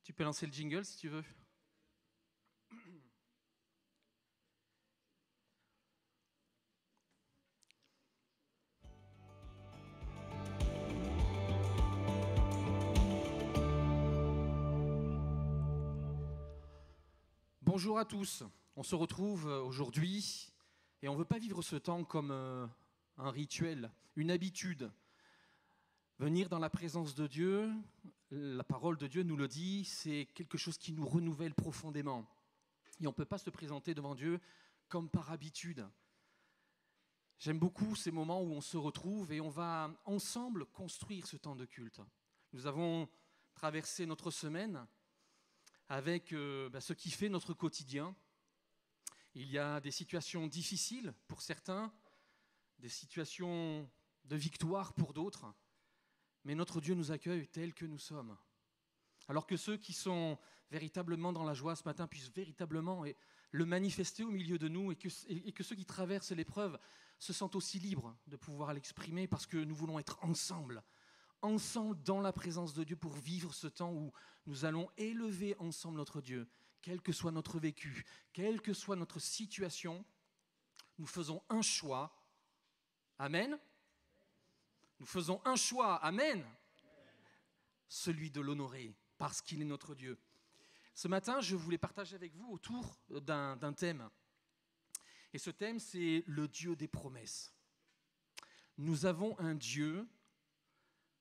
Tu peux lancer le jingle si tu veux. Bonjour à tous, on se retrouve aujourd'hui et on ne veut pas vivre ce temps comme un rituel, une habitude. Venir dans la présence de Dieu, la parole de Dieu nous le dit, c'est quelque chose qui nous renouvelle profondément. Et on ne peut pas se présenter devant Dieu comme par habitude. J'aime beaucoup ces moments où on se retrouve et on va ensemble construire ce temps de culte. Nous avons traversé notre semaine avec ce qui fait notre quotidien. Il y a des situations difficiles pour certains, des situations de victoire pour d'autres, mais notre Dieu nous accueille tels que nous sommes. Alors que ceux qui sont véritablement dans la joie ce matin puissent véritablement le manifester au milieu de nous et que ceux qui traversent l'épreuve se sentent aussi libres de pouvoir l'exprimer parce que nous voulons être ensemble dans la présence de Dieu pour vivre ce temps où nous allons élever ensemble notre Dieu. Quel que soit notre vécu, quelle que soit notre situation, nous faisons un choix. Amen. Nous faisons un choix. Amen. Celui de l'honorer parce qu'il est notre Dieu. Ce matin, je voulais partager avec vous autour d'un thème. Et ce thème, c'est le Dieu des promesses. Nous avons un Dieu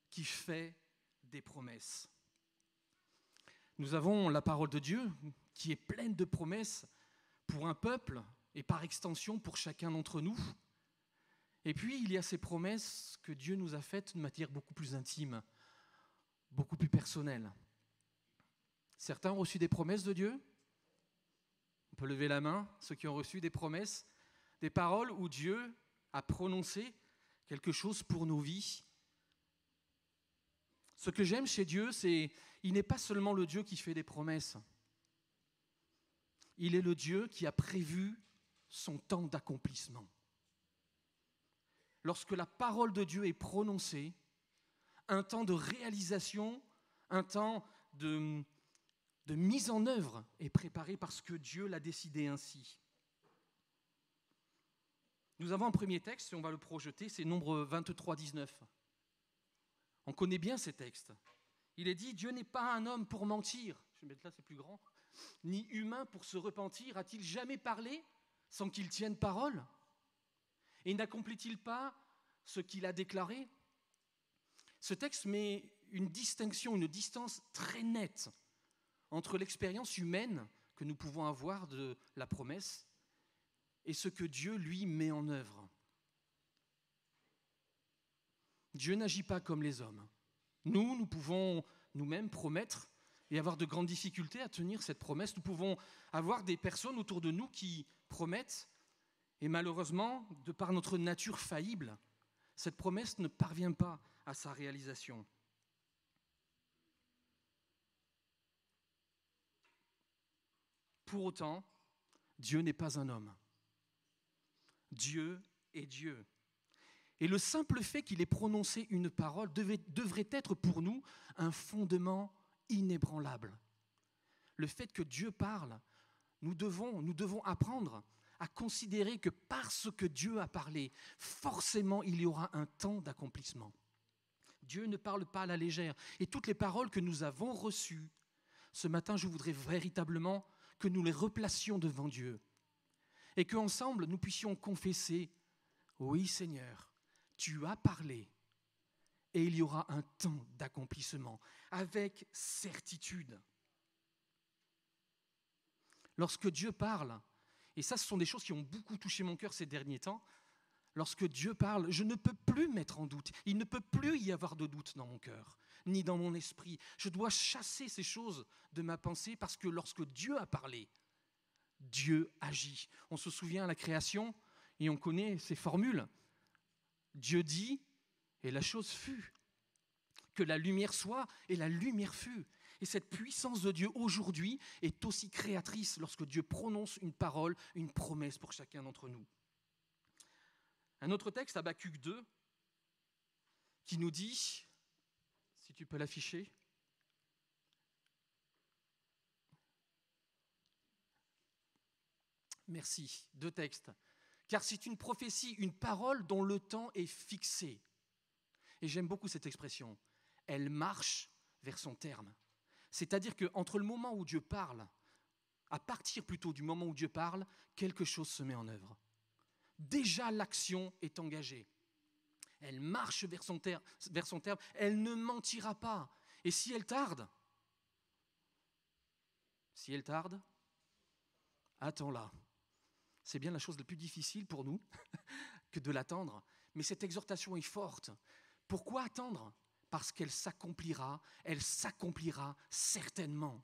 qui fait des promesses. Nous avons la parole de Dieu qui est pleine de promesses pour un peuple et par extension pour chacun d'entre nous. Et puis, il y a ces promesses que Dieu nous a faites de manière beaucoup plus intime, beaucoup plus personnelle. Certains ont reçu des promesses de Dieu. On peut lever la main, ceux qui ont reçu des promesses, des paroles où Dieu a prononcé quelque chose pour nos vies. Ce que j'aime chez Dieu, c'est qu'il n'est pas seulement le Dieu qui fait des promesses. Il est le Dieu qui a prévu son temps d'accomplissement. Lorsque la parole de Dieu est prononcée, un temps de réalisation, un temps de mise en œuvre est préparé parce que Dieu l'a décidé ainsi. Nous avons un premier texte, et on va le projeter, c'est Nombre 23, 19. On connaît bien ces textes. Il est dit, Dieu n'est pas un homme pour mentir. Je vais mettre là, c'est plus grand. Ni humain pour se repentir. A-t-il jamais parlé sans qu'il tienne parole? Et n'accomplit-il pas ce qu'il a déclaré? Ce texte met une distinction, une distance très nette entre l'expérience humaine que nous pouvons avoir de la promesse et ce que Dieu, lui, met en œuvre. Dieu n'agit pas comme les hommes. Nous pouvons nous-mêmes promettre et avoir de grandes difficultés à tenir cette promesse. Nous pouvons avoir des personnes autour de nous qui promettent et malheureusement, de par notre nature faillible, cette promesse ne parvient pas à sa réalisation. Pour autant, Dieu n'est pas un homme. Dieu est Dieu. Et le simple fait qu'il ait prononcé une parole devrait être pour nous un fondement inébranlable. Le fait que Dieu parle, nous devons apprendre à considérer que parce que Dieu a parlé, forcément il y aura un temps d'accomplissement. Dieu ne parle pas à la légère. Et toutes les paroles que nous avons reçues, ce matin, je voudrais véritablement que nous les replacions devant Dieu. Et qu'ensemble, nous puissions confesser, oui Seigneur, tu as parlé et il y aura un temps d'accomplissement avec certitude. Lorsque Dieu parle, et ça ce sont des choses qui ont beaucoup touché mon cœur ces derniers temps, lorsque Dieu parle, je ne peux plus mettre en doute, il ne peut plus y avoir de doute dans mon cœur, ni dans mon esprit. Je dois chasser ces choses de ma pensée parce que lorsque Dieu a parlé, Dieu agit. On se souvient à la création et on connaît ces formules. Dieu dit, et la chose fut. Que la lumière soit, et la lumière fut. Et cette puissance de Dieu aujourd'hui est aussi créatrice lorsque Dieu prononce une parole, une promesse pour chacun d'entre nous. Un autre texte, Habacuc 2, qui nous dit, si tu peux l'afficher, Merci. 2 textes. Car c'est une prophétie, une parole dont le temps est fixé. Et j'aime beaucoup cette expression. Elle marche vers son terme. C'est-à-dire qu'entre le moment où Dieu parle, à partir plutôt du moment où Dieu parle, quelque chose se met en œuvre. Déjà, l'action est engagée. Elle marche vers son terme, elle ne mentira pas. Et si elle tarde, attends-la. C'est bien la chose la plus difficile pour nous que de l'attendre. Mais cette exhortation est forte. Pourquoi attendre ? Parce qu'elle s'accomplira, elle s'accomplira certainement.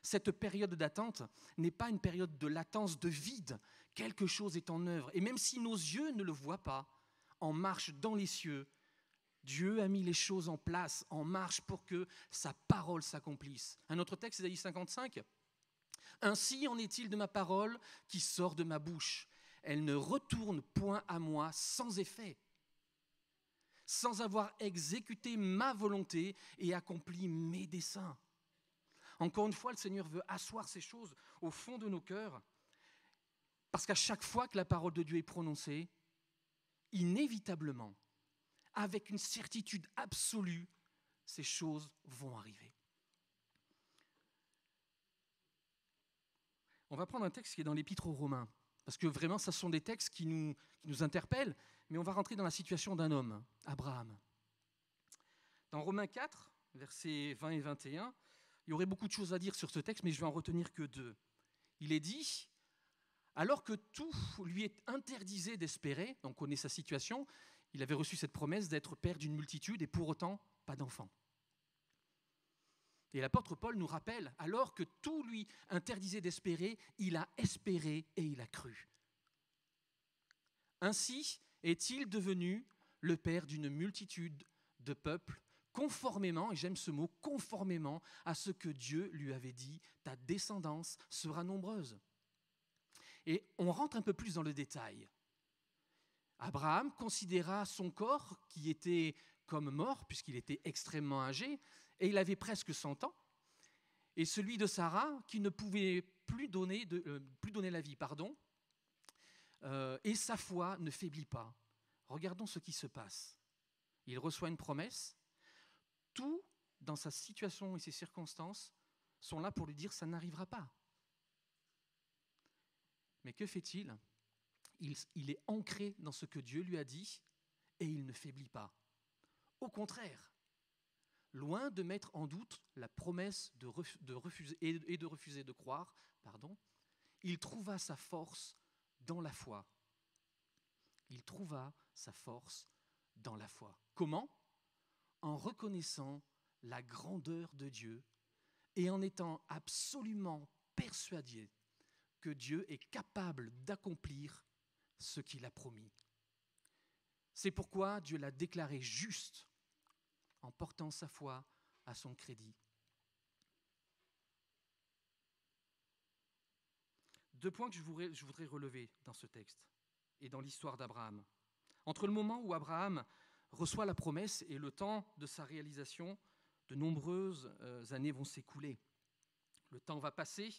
Cette période d'attente n'est pas une période de latence, de vide. Quelque chose est en œuvre. Et même si nos yeux ne le voient pas, en marche dans les cieux, Dieu a mis les choses en place, en marche pour que sa parole s'accomplisse. Un autre texte, Ésaïe 55. Ainsi en est-il de ma parole qui sort de ma bouche. Elle ne retourne point à moi sans effet, sans avoir exécuté ma volonté et accompli mes desseins. Encore une fois, le Seigneur veut asseoir ces choses au fond de nos cœurs, parce qu'à chaque fois que la parole de Dieu est prononcée, inévitablement, avec une certitude absolue, ces choses vont arriver. On va prendre un texte qui est dans l'Épître aux Romains, parce que vraiment, ce sont des textes qui nous interpellent, mais on va rentrer dans la situation d'un homme, Abraham. Dans Romains 4, versets 20 et 21, il y aurait beaucoup de choses à dire sur ce texte, mais je vais en retenir que 2. Il est dit, alors que tout lui est interdisé d'espérer, on connaît sa situation, il avait reçu cette promesse d'être père d'une multitude et pour autant pas d'enfant. Et l'apôtre Paul nous rappelle, alors que tout lui interdisait d'espérer, il a espéré et il a cru. Ainsi est-il devenu le père d'une multitude de peuples, conformément, et j'aime ce mot, conformément à ce que Dieu lui avait dit, ta descendance sera nombreuse. Et on rentre un peu plus dans le détail. Abraham considéra son corps qui était comme mort, puisqu'il était extrêmement âgé, et il avait presque 100 ans, et celui de Sarah qui ne pouvait plus donner la vie, et sa foi ne faiblit pas. Regardons ce qui se passe. Il reçoit une promesse. Tout dans sa situation et ses circonstances sont là pour lui dire ça n'arrivera pas. Mais que fait-il ? Il est ancré dans ce que Dieu lui a dit et il ne faiblit pas. Au contraire, loin de mettre en doute la promesse de refuser de croire, il trouva sa force dans la foi. Il trouva sa force dans la foi. Comment ? En reconnaissant la grandeur de Dieu et en étant absolument persuadé que Dieu est capable d'accomplir ce qu'il a promis. C'est pourquoi Dieu l'a déclaré juste en portant sa foi à son crédit. 2 points que je voudrais relever dans ce texte et dans l'histoire d'Abraham. Entre le moment où Abraham reçoit la promesse et le temps de sa réalisation, de nombreuses années vont s'écouler. Le temps va passer,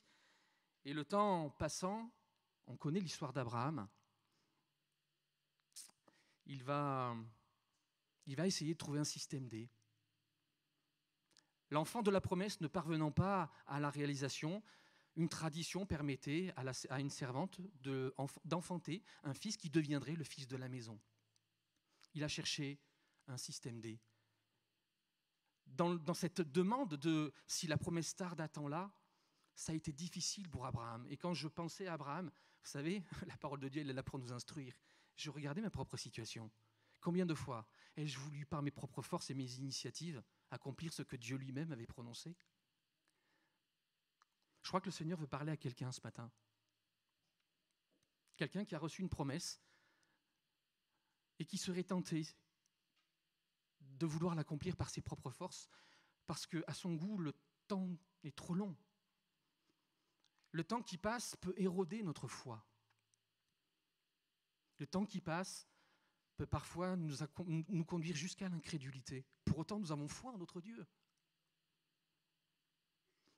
et le temps passant, on connaît l'histoire d'Abraham. Il va essayer de trouver un système D. L'enfant de la promesse ne parvenant pas à la réalisation, une tradition permettait à une servante d'enfanter un fils qui deviendrait le fils de la maison. Il a cherché un système D. Dans cette demande de si la promesse tarde à temps là, ça a été difficile pour Abraham. Et quand je pensais à Abraham, vous savez, la parole de Dieu, elle est là pour nous instruire. Je regardais ma propre situation. Combien de fois ai-je voulu, par mes propres forces et mes initiatives, accomplir ce que Dieu lui-même avait prononcé ? Je crois que le Seigneur veut parler à quelqu'un ce matin. Quelqu'un qui a reçu une promesse et qui serait tenté de vouloir l'accomplir par ses propres forces, parce qu'à son goût, le temps est trop long. Le temps qui passe peut éroder notre foi. Le temps qui passe peut parfois nous conduire jusqu'à l'incrédulité. Pour autant, nous avons foi en notre Dieu.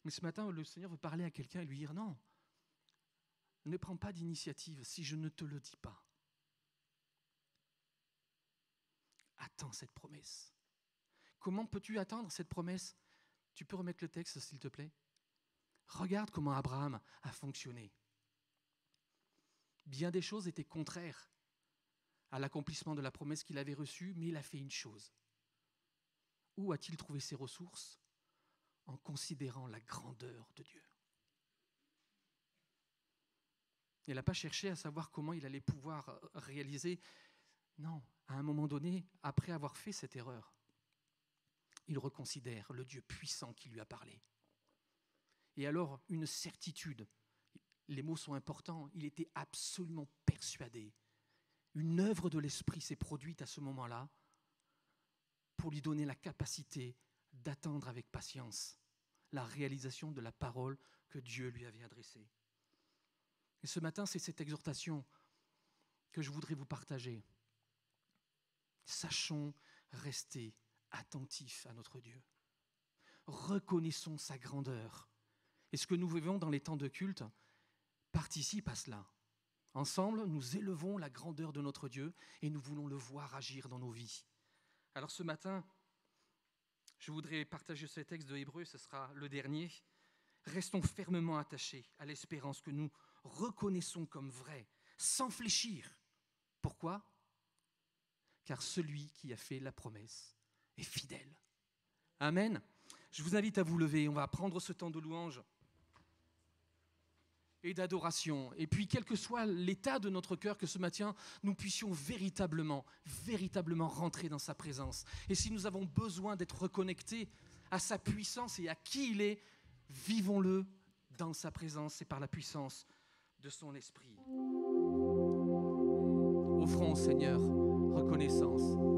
Mais ce matin, le Seigneur veut parler à quelqu'un et lui dire non, ne prends pas d'initiative si je ne te le dis pas. Attends cette promesse. Comment peux-tu attendre cette promesse? Tu peux remettre le texte, s'il te plaît? Regarde comment Abraham a fonctionné. Bien des choses étaient contraires à l'accomplissement de la promesse qu'il avait reçue, mais il a fait une chose. Où a-t-il trouvé ses ressources? En considérant la grandeur de Dieu. Il n'a pas cherché à savoir comment il allait pouvoir réaliser. Non, à un moment donné, après avoir fait cette erreur, il reconsidère le Dieu puissant qui lui a parlé. Et alors, une certitude, les mots sont importants, il était absolument persuadé. Une œuvre de l'Esprit s'est produite à ce moment-là pour lui donner la capacité d'attendre avec patience la réalisation de la parole que Dieu lui avait adressée. Et ce matin, c'est cette exhortation que je voudrais vous partager. Sachons rester attentifs à notre Dieu. Reconnaissons sa grandeur. Et ce que nous vivons dans les temps de culte participe à cela. Ensemble, nous élevons la grandeur de notre Dieu et nous voulons le voir agir dans nos vies. Alors ce matin, je voudrais partager ce texte de Hébreux, ce sera le dernier. Restons fermement attachés à l'espérance que nous reconnaissons comme vraie, sans fléchir. Pourquoi? Car celui qui a fait la promesse est fidèle. Amen. Je vous invite à vous lever, on va prendre ce temps de louange et d'adoration. Et puis, quel que soit l'état de notre cœur, que ce matin, nous puissions véritablement rentrer dans sa présence. Et si nous avons besoin d'être reconnectés à sa puissance et à qui il est, vivons-le dans sa présence et par la puissance de son esprit. Offrons au Seigneur reconnaissance.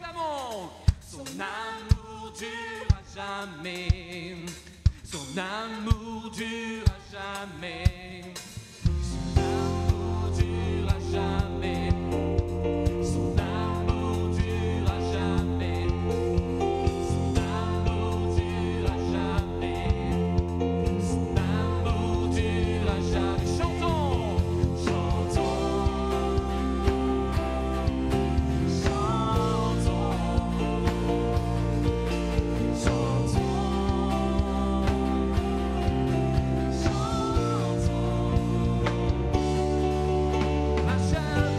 Proclamons. Son amour dure à jamais. Son amour dure à jamais. Son amour dure à jamais. Son amour dure à jamais. Son amour dure à jamais. Son amour dure à jamais. Chantons, chantons, chantons, chantons. Ma chair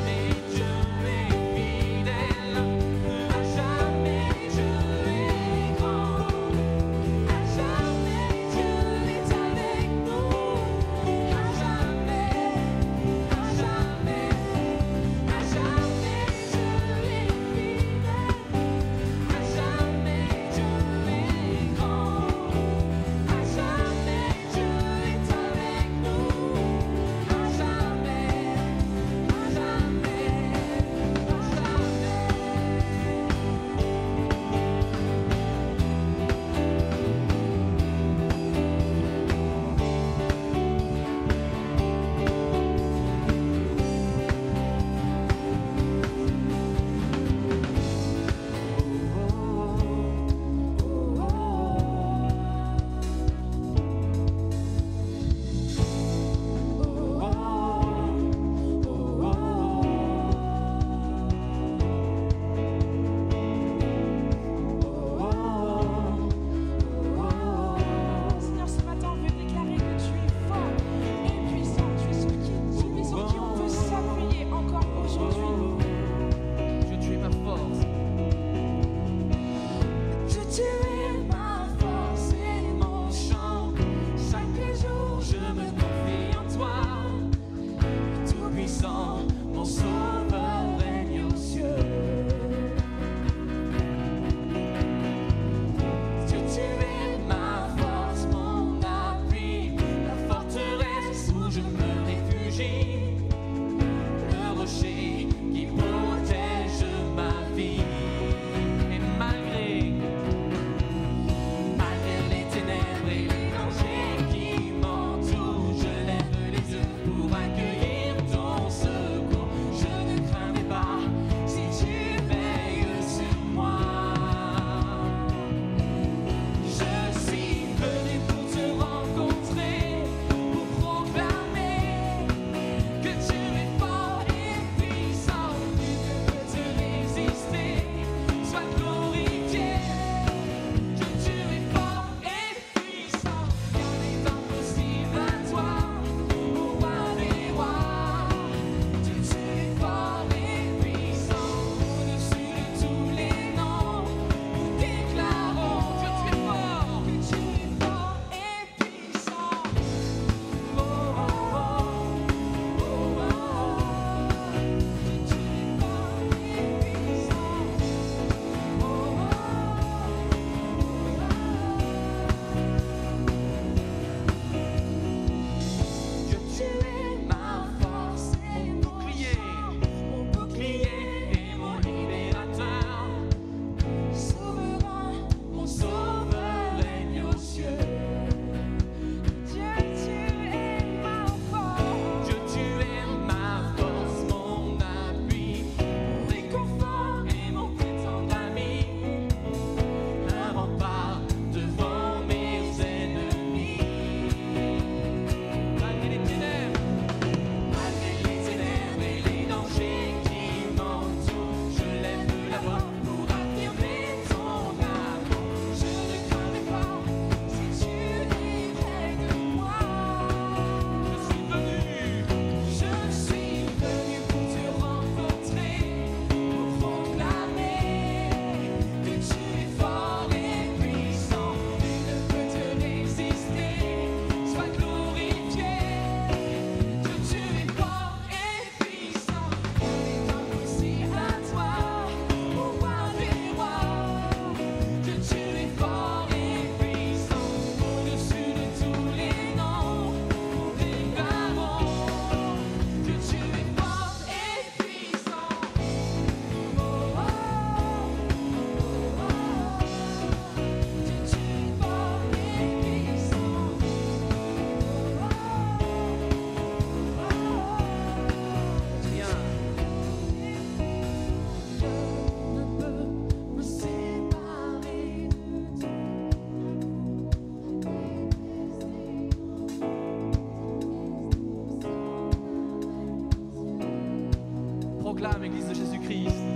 ensemble, Église de Jésus-Christ.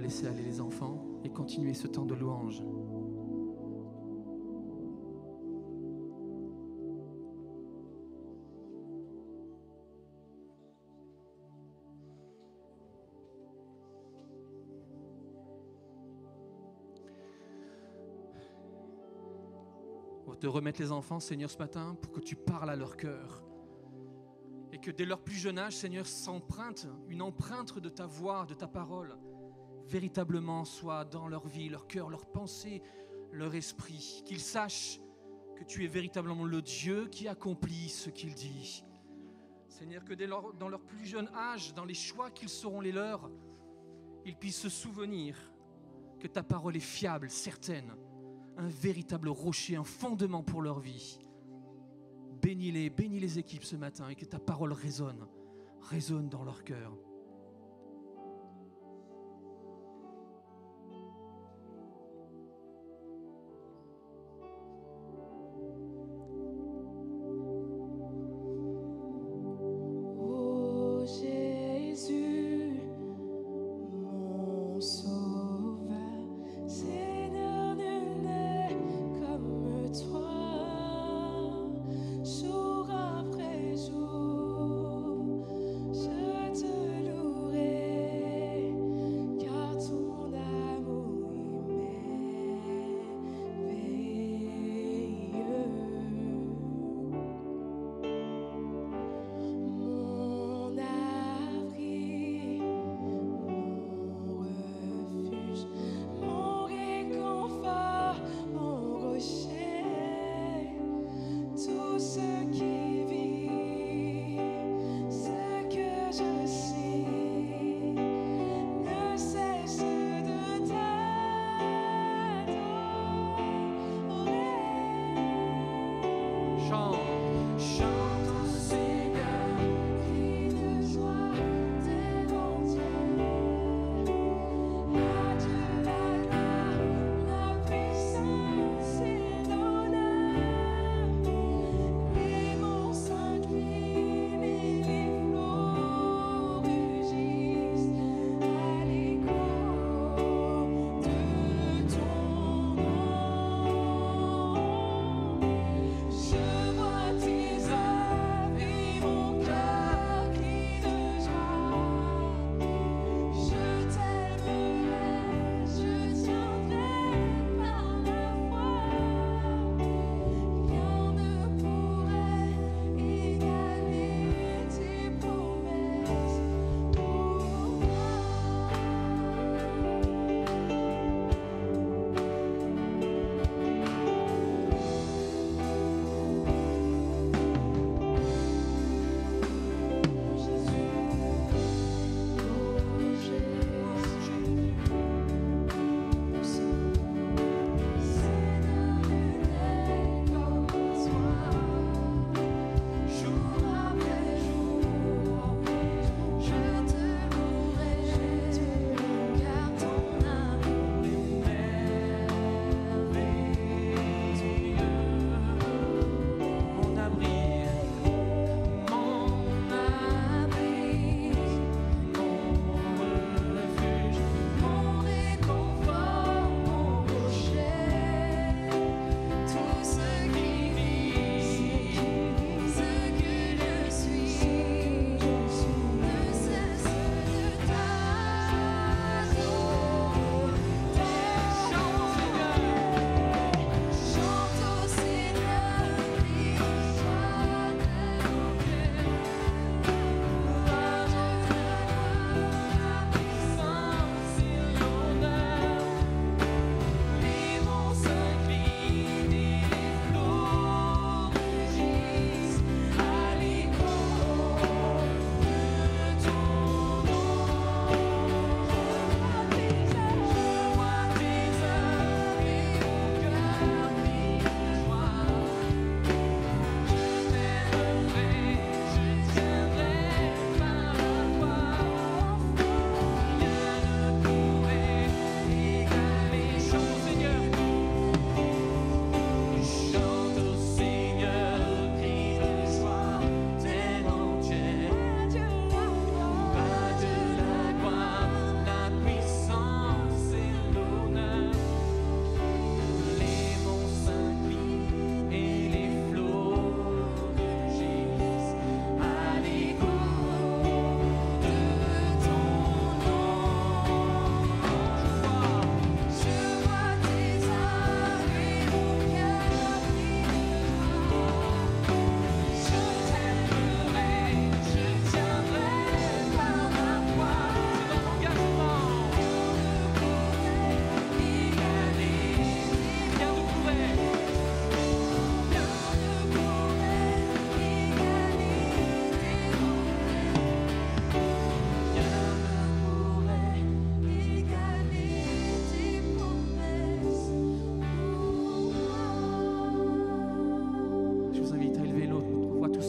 Laissez aller les enfants et continuer ce temps de louange. On va te remettre les enfants, Seigneur, ce matin, pour que tu parles à leur cœur. Et que dès leur plus jeune âge, Seigneur, s'emprunte une empreinte de ta voix, de ta parole, véritablement soit dans leur vie, leur cœur, leur pensée, leur esprit, qu'ils sachent que tu es véritablement le Dieu qui accomplit ce qu'il dit. Seigneur, que dans leur plus jeune âge, dans les choix qu'ils seront les leurs, ils puissent se souvenir que ta parole est fiable, certaine, un véritable rocher, un fondement pour leur vie. Bénis les équipes ce matin et que ta parole résonne dans leur cœur.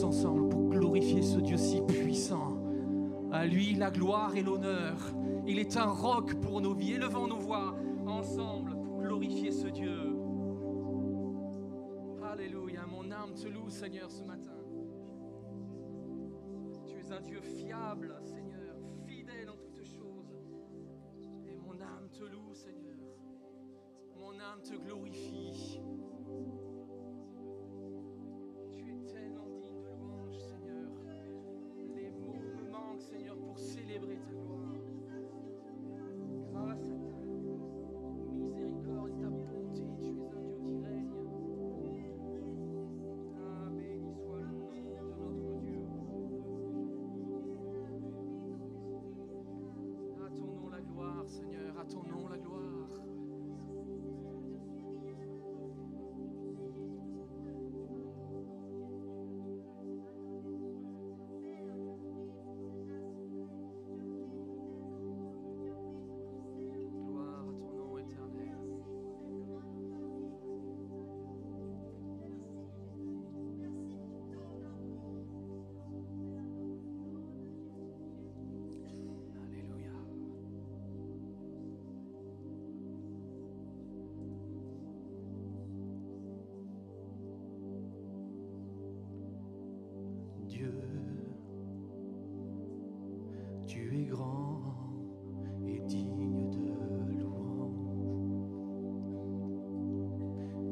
ensemble pour glorifier ce Dieu si puissant. À lui la gloire et l'honneur. Il est un roc pour nos vies. Élevons nos voix ensemble pour glorifier ce Dieu. Alléluia, mon âme te loue, Seigneur, ce matin. Tu es un Dieu fiable, Seigneur, fidèle en toutes choses. Et mon âme te loue, Seigneur. Mon âme te glorifie. Tu es tellement digne de louange, Seigneur. Les mots me manquent, Seigneur, pour célébrer ta gloire. Grâce à ta miséricorde et ta bonté, tu es un Dieu qui règne. Ah, béni soit le nom de notre Dieu. À ton nom la gloire, Seigneur, à ton nom la gloire. Gloire à ton nom éternel. Alléluia. Dieu, tu es grand et digne de louange.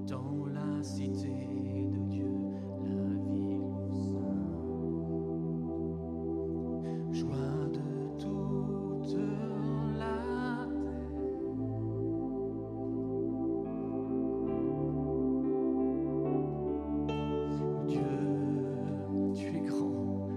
Dans la cité de Dieu, la ville au sein, joie de toute la terre. Dieu, tu es grand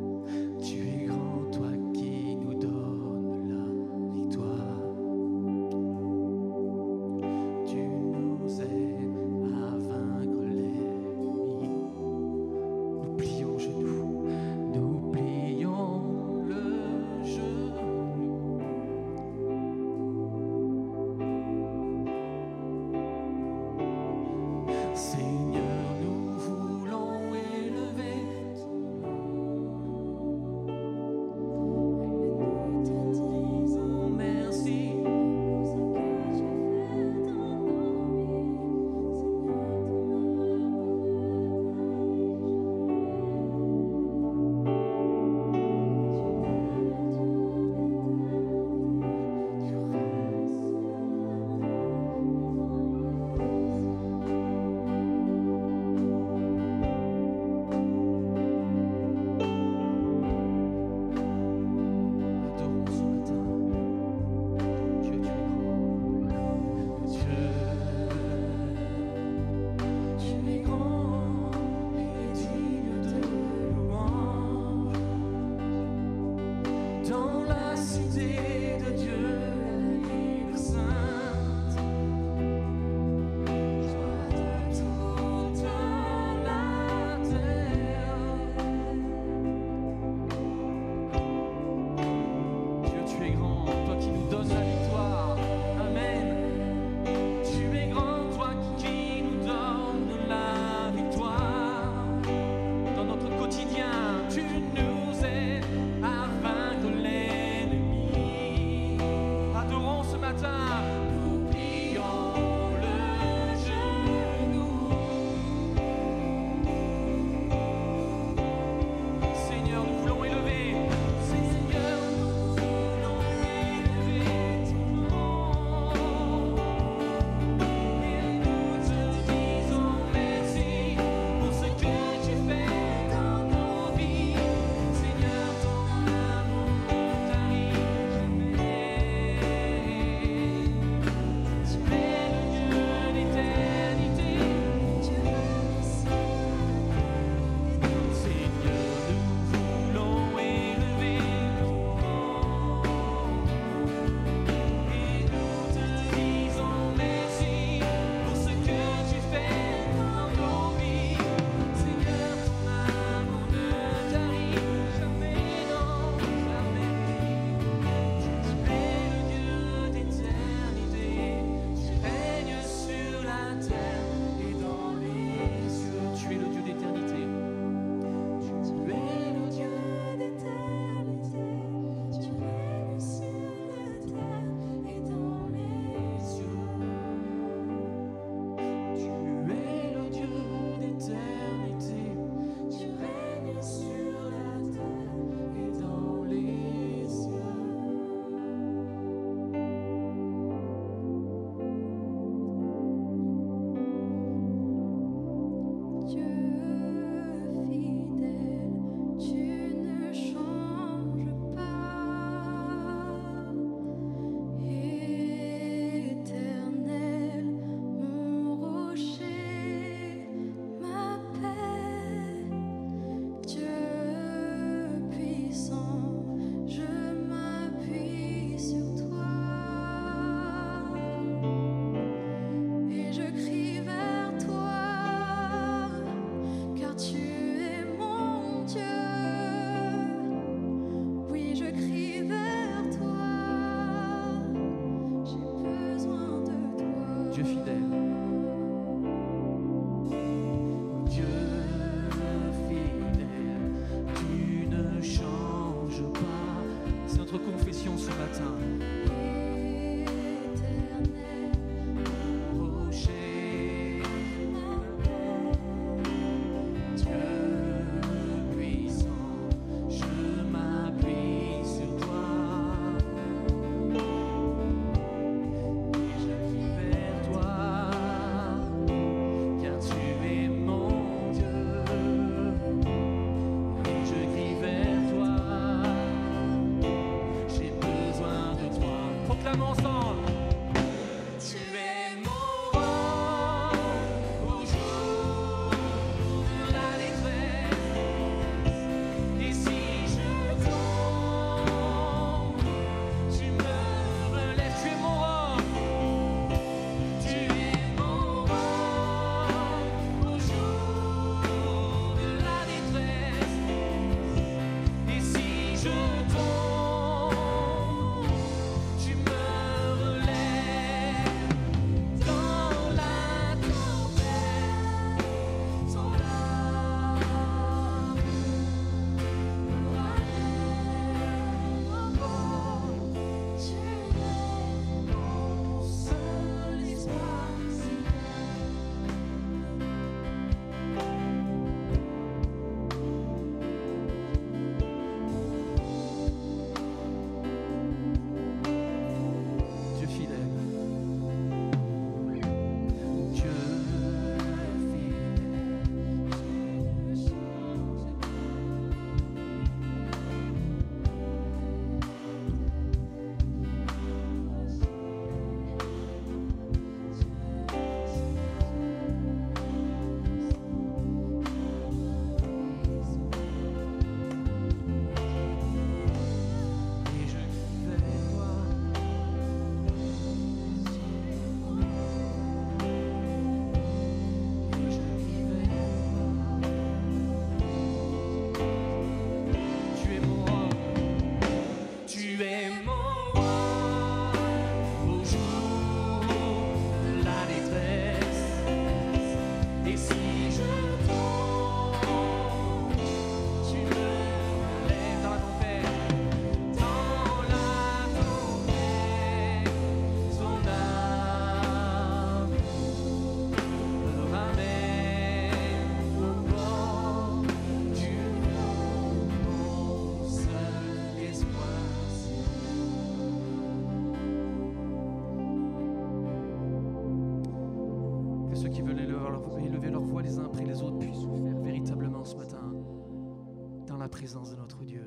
la présence de notre Dieu.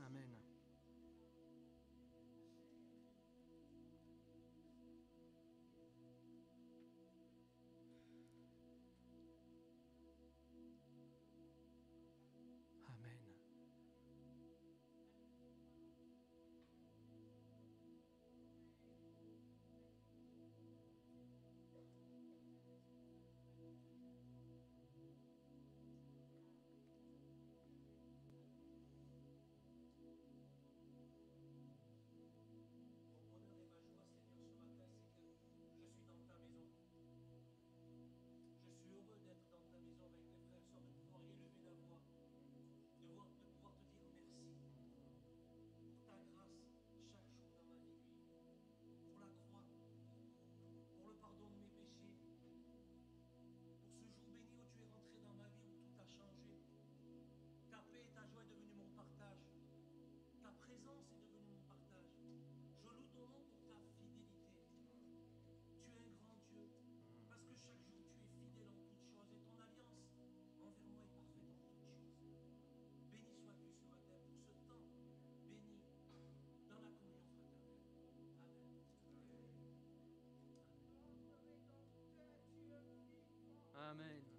Amen. Amen. Amen.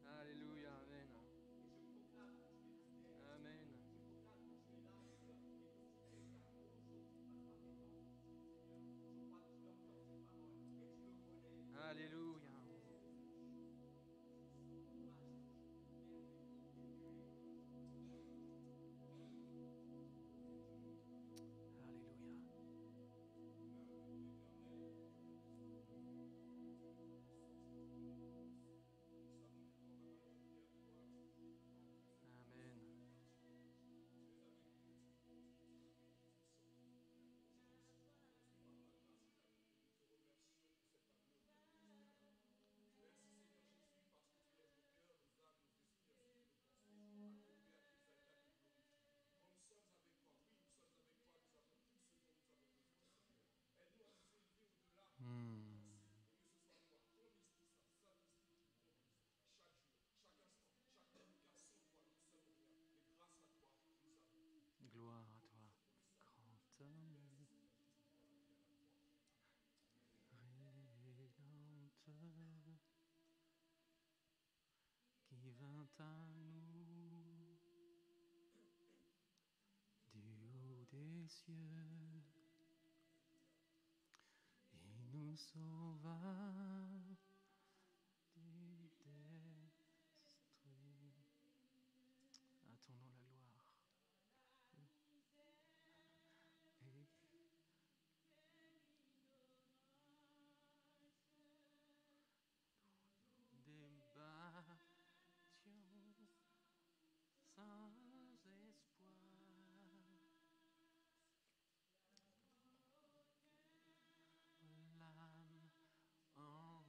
Alléluia, Amen. Amen. Alléluia. Alléluia. Amen. Gloire à toi, grand homme rédempteur qui vint à nous du haut des cieux. Il nous sauva du destruit. À ton nom la gloire. Et débattions sans espoir. L'âme en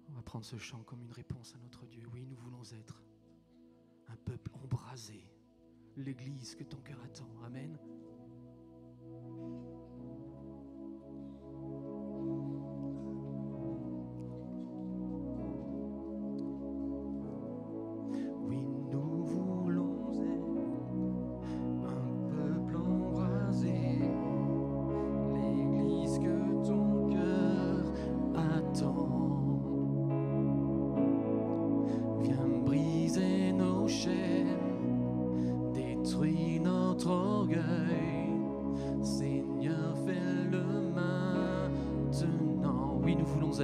On va prendre ce chant comme une réponse à notre Dieu. Oui, nous voulons être un peuple embrasé, l'Église que ton cœur attend. Amen. Nos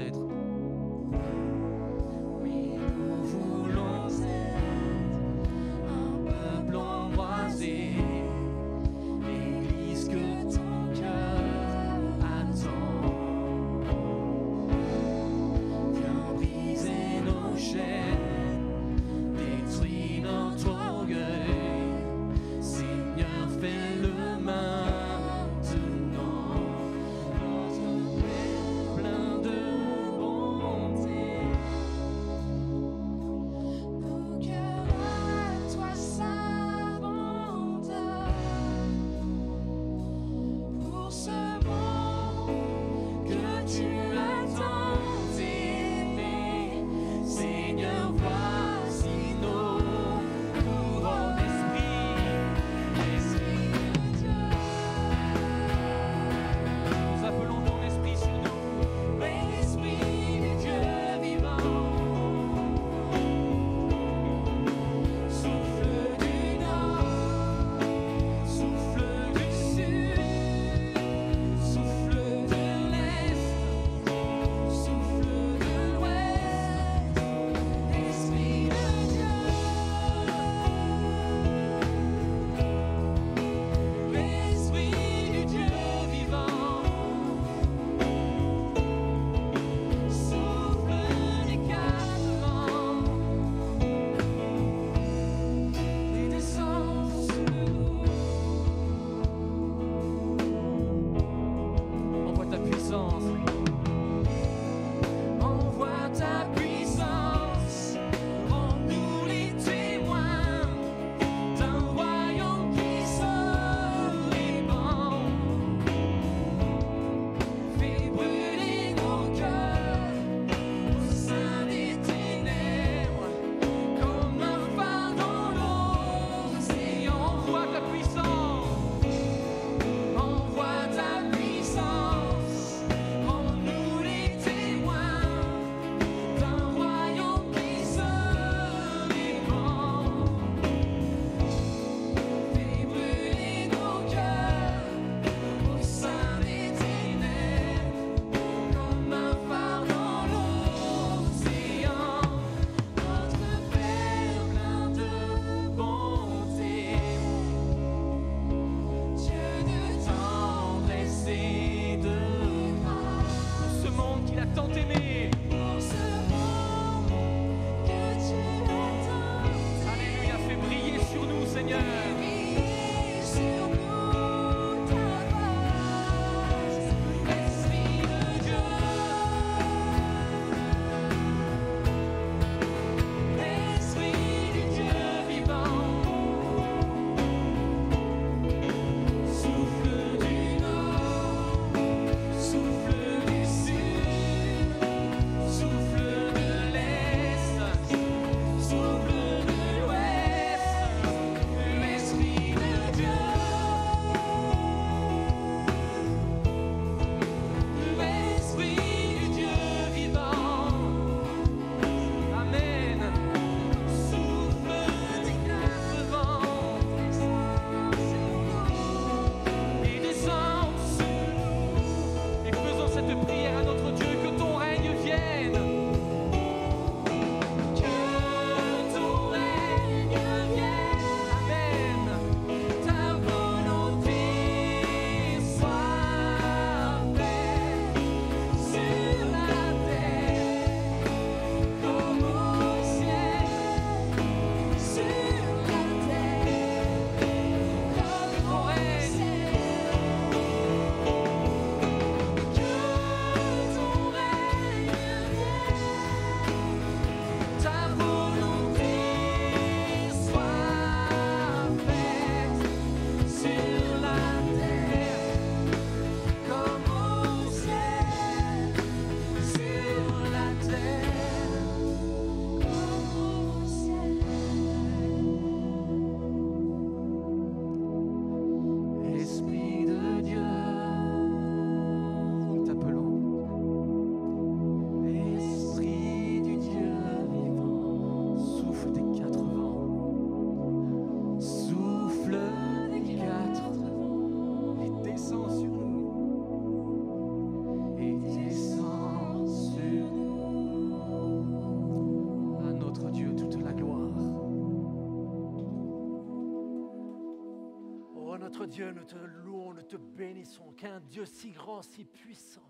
Dieu, nous te louons, nous te bénissons, qu'un Dieu si grand, si puissant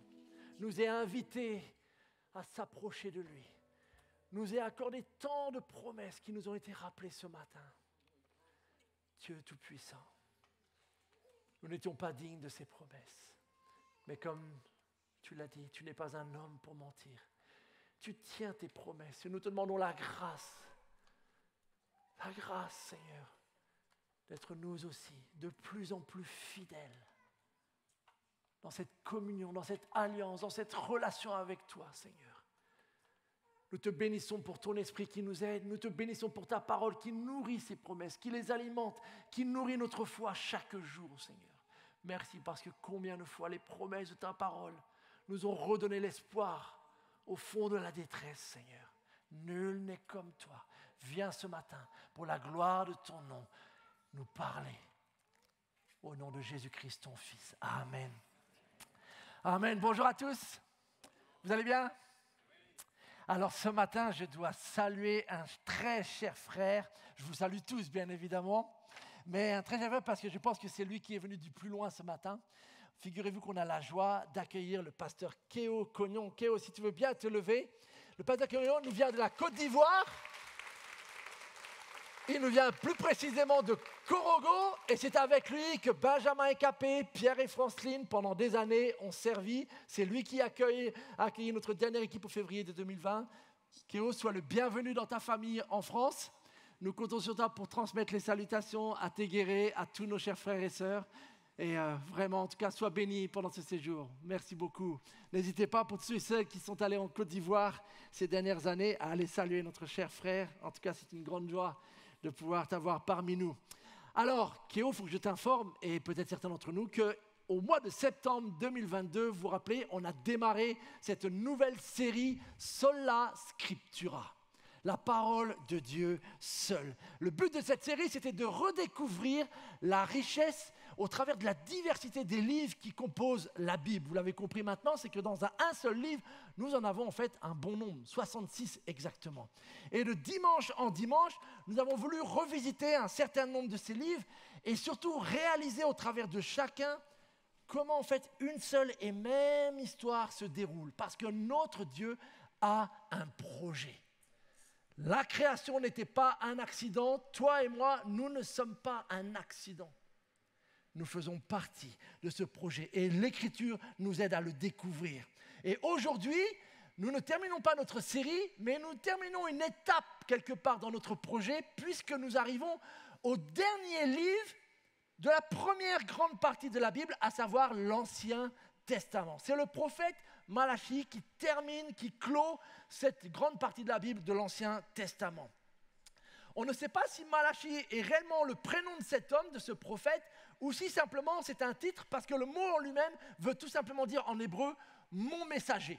nous ait invités à s'approcher de lui, nous ait accordé tant de promesses qui nous ont été rappelées ce matin. Dieu tout-puissant, nous n'étions pas dignes de ces promesses, mais comme tu l'as dit, tu n'es pas un homme pour mentir. Tu tiens tes promesses et nous te demandons la grâce, Seigneur, d'être nous aussi de plus en plus fidèles dans cette communion, dans cette alliance, dans cette relation avec toi, Seigneur. Nous te bénissons pour ton esprit qui nous aide, nous te bénissons pour ta parole qui nourrit ces promesses, qui les alimente, qui nourrit notre foi chaque jour, Seigneur. Merci parce que combien de fois les promesses de ta parole nous ont redonné l'espoir au fond de la détresse, Seigneur. Nul n'est comme toi. Viens ce matin pour la gloire de ton nom nous parler. Au nom de Jésus-Christ, ton Fils. Amen. Amen. Bonjour à tous. Vous allez bien? Alors ce matin, je dois saluer un très cher frère. Je vous salue tous, bien évidemment. Mais un très cher frère parce que je pense que c'est lui qui est venu du plus loin ce matin. Figurez-vous qu'on a la joie d'accueillir le pasteur Kéo Cognon. Kéo, si tu veux bien te lever. Le pasteur Cognon nous vient de la Côte d'Ivoire. Il nous vient plus précisément de Korogo et c'est avec lui que Benjamin et Capé, Pierre et Franceline, pendant des années, ont servi. C'est lui qui a accueilli notre dernière équipe au février de 2020. Kéo, sois le bienvenu dans ta famille en France. Nous comptons sur toi pour transmettre les salutations à Téguéré, à tous nos chers frères et sœurs. Et vraiment, en tout cas, sois béni pendant ce séjour. Merci beaucoup. N'hésitez pas, pour tous ceux et celles qui sont allés en Côte d'Ivoire ces dernières années, à aller saluer notre cher frère. En tout cas, c'est une grande joie de pouvoir t'avoir parmi nous. Alors, Kéo, il faut que je t'informe, et peut-être certains d'entre nous, qu'au mois de septembre 2022, vous vous rappelez, on a démarré cette nouvelle série Sola Scriptura. La parole de Dieu seule. Le but de cette série, c'était de redécouvrir la richesse au travers de la diversité des livres qui composent la Bible. Vous l'avez compris maintenant, c'est que dans un seul livre, nous en avons en fait un bon nombre, 66 exactement. Et de dimanche en dimanche, nous avons voulu revisiter un certain nombre de ces livres et surtout réaliser au travers de chacun comment en fait une seule et même histoire se déroule. Parce que notre Dieu a un projet. La création n'était pas un accident. Toi et moi, nous ne sommes pas un accident. Nous faisons partie de ce projet et l'Écriture nous aide à le découvrir. Et aujourd'hui, nous ne terminons pas notre série, mais nous terminons une étape quelque part dans notre projet puisque nous arrivons au dernier livre de la première grande partie de la Bible, à savoir l'Ancien Testament. C'est le prophète Malachie qui termine, qui clôt cette grande partie de la Bible de l'Ancien Testament. On ne sait pas si Malachie est réellement le prénom de cet homme, de ce prophète, ou si simplement c'est un titre, parce que le mot en lui-même veut tout simplement dire en hébreu « mon messager ».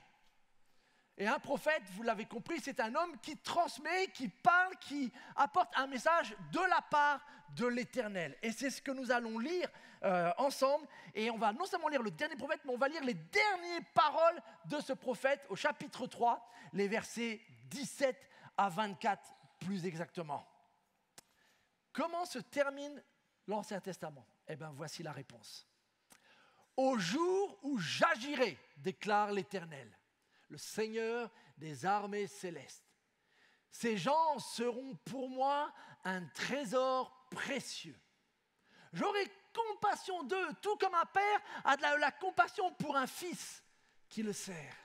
Et un prophète, vous l'avez compris, c'est un homme qui transmet, qui parle, qui apporte un message de la part de l'Éternel. Et c'est ce que nous allons lire ensemble. Et on va non seulement lire le dernier prophète, mais on va lire les dernières paroles de ce prophète au chapitre 3, les versets 17 à 24 plus exactement. Comment se termine l'Ancien Testament? Eh bien, voici la réponse. « Au jour où j'agirai, déclare l'Éternel, le Seigneur des armées célestes. Ces gens seront pour moi un trésor précieux. J'aurai compassion d'eux, tout comme un père a de la compassion pour un fils qui le sert.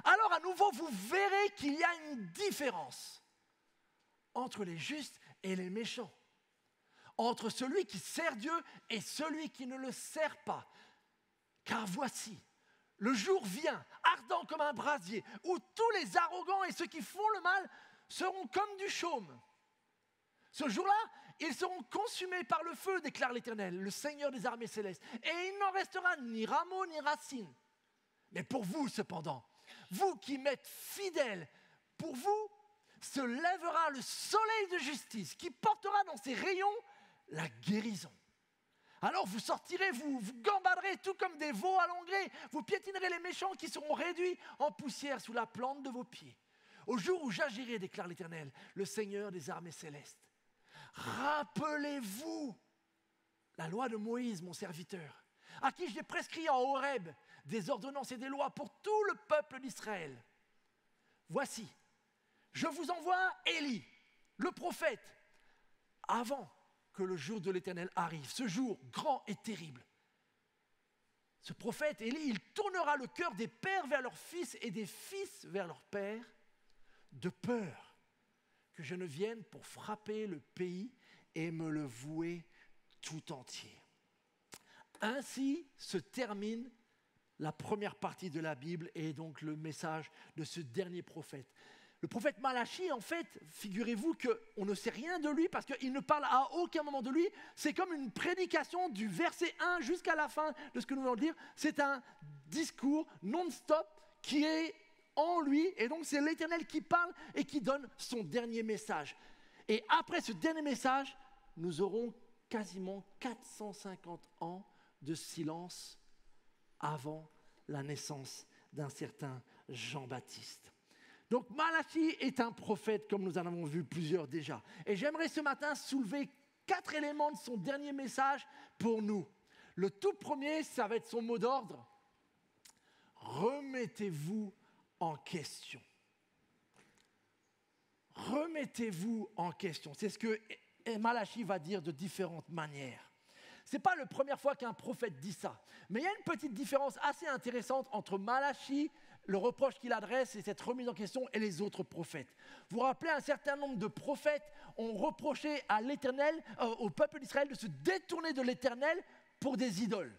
Alors à nouveau, vous verrez qu'il y a une différence entre les justes et les méchants, entre celui qui sert Dieu et celui qui ne le sert pas. Car voici, le jour vient, ardent comme un brasier, où tous les arrogants et ceux qui font le mal seront comme du chaume. Ce jour-là, ils seront consumés par le feu, déclare l'Éternel, le Seigneur des armées célestes. Et il n'en restera ni rameau ni racine. Mais pour vous, cependant, vous qui m'êtes fidèles, pour vous se lèvera le soleil de justice qui portera dans ses rayons la guérison. Alors vous sortirez, vous gambaderez tout comme des veaux à l'engrais. Vous piétinerez les méchants qui seront réduits en poussière sous la plante de vos pieds. Au jour où j'agirai, déclare l'Éternel, le Seigneur des armées célestes. Rappelez-vous la loi de Moïse, mon serviteur, à qui j'ai prescrit en Horeb des ordonnances et des lois pour tout le peuple d'Israël. Voici, je vous envoie Élie, le prophète, avant que le jour de l'Éternel arrive, ce jour grand et terrible. Ce prophète, Élie, il tournera le cœur des pères vers leurs fils et des fils vers leurs pères, de peur que je ne vienne pour frapper le pays et me le vouer tout entier. Ainsi se termine la première partie de la Bible et donc le message de ce dernier prophète. Le prophète Malachie, en fait, figurez-vous qu'on ne sait rien de lui parce qu'il ne parle à aucun moment de lui. C'est comme une prédication du verset 1 jusqu'à la fin de ce que nous venons de dire. C'est un discours non-stop qui est en lui. Et donc, c'est l'Éternel qui parle et qui donne son dernier message. Et après ce dernier message, nous aurons quasiment 450 ans de silence avant la naissance d'un certain Jean-Baptiste. Donc Malachie est un prophète, comme nous en avons vu plusieurs déjà. Et j'aimerais ce matin soulever 4 éléments de son dernier message pour nous. Le tout premier, ça va être son mot d'ordre. Remettez-vous en question. Remettez-vous en question. C'est ce que Malachie va dire de différentes manières. Ce n'est pas la première fois qu'un prophète dit ça. Mais il y a une petite différence assez intéressante entre Malachie, le reproche qu'il adresse et cette remise en question, et les autres prophètes. Vous vous rappelez, un certain nombre de prophètes ont reproché à l'Éternel, au peuple d'Israël, de se détourner de l'Éternel pour des idoles.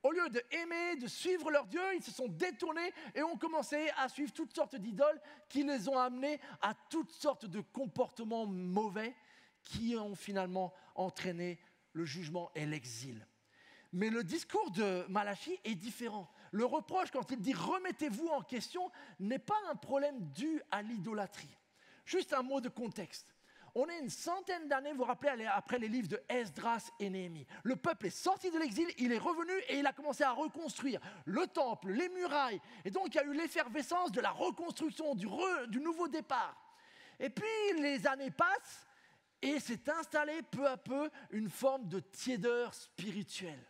Au lieu d'aimer, de suivre leur Dieu, ils se sont détournés et ont commencé à suivre toutes sortes d'idoles qui les ont amenés à toutes sortes de comportements mauvais qui ont finalement entraîné le jugement et l'exil. Mais le discours de Malachie est différent. Le reproche, quand il dit « remettez-vous en question », n'est pas un problème dû à l'idolâtrie. Juste un mot de contexte. On est une centaine d'années, vous vous rappelez, après les livres de Esdras et Néhémie. Le peuple est sorti de l'exil, il est revenu et il a commencé à reconstruire le temple, les murailles. Et donc il y a eu l'effervescence de la reconstruction, du nouveau départ. Et puis les années passent et s'est installée peu à peu une forme de tiédeur spirituelle.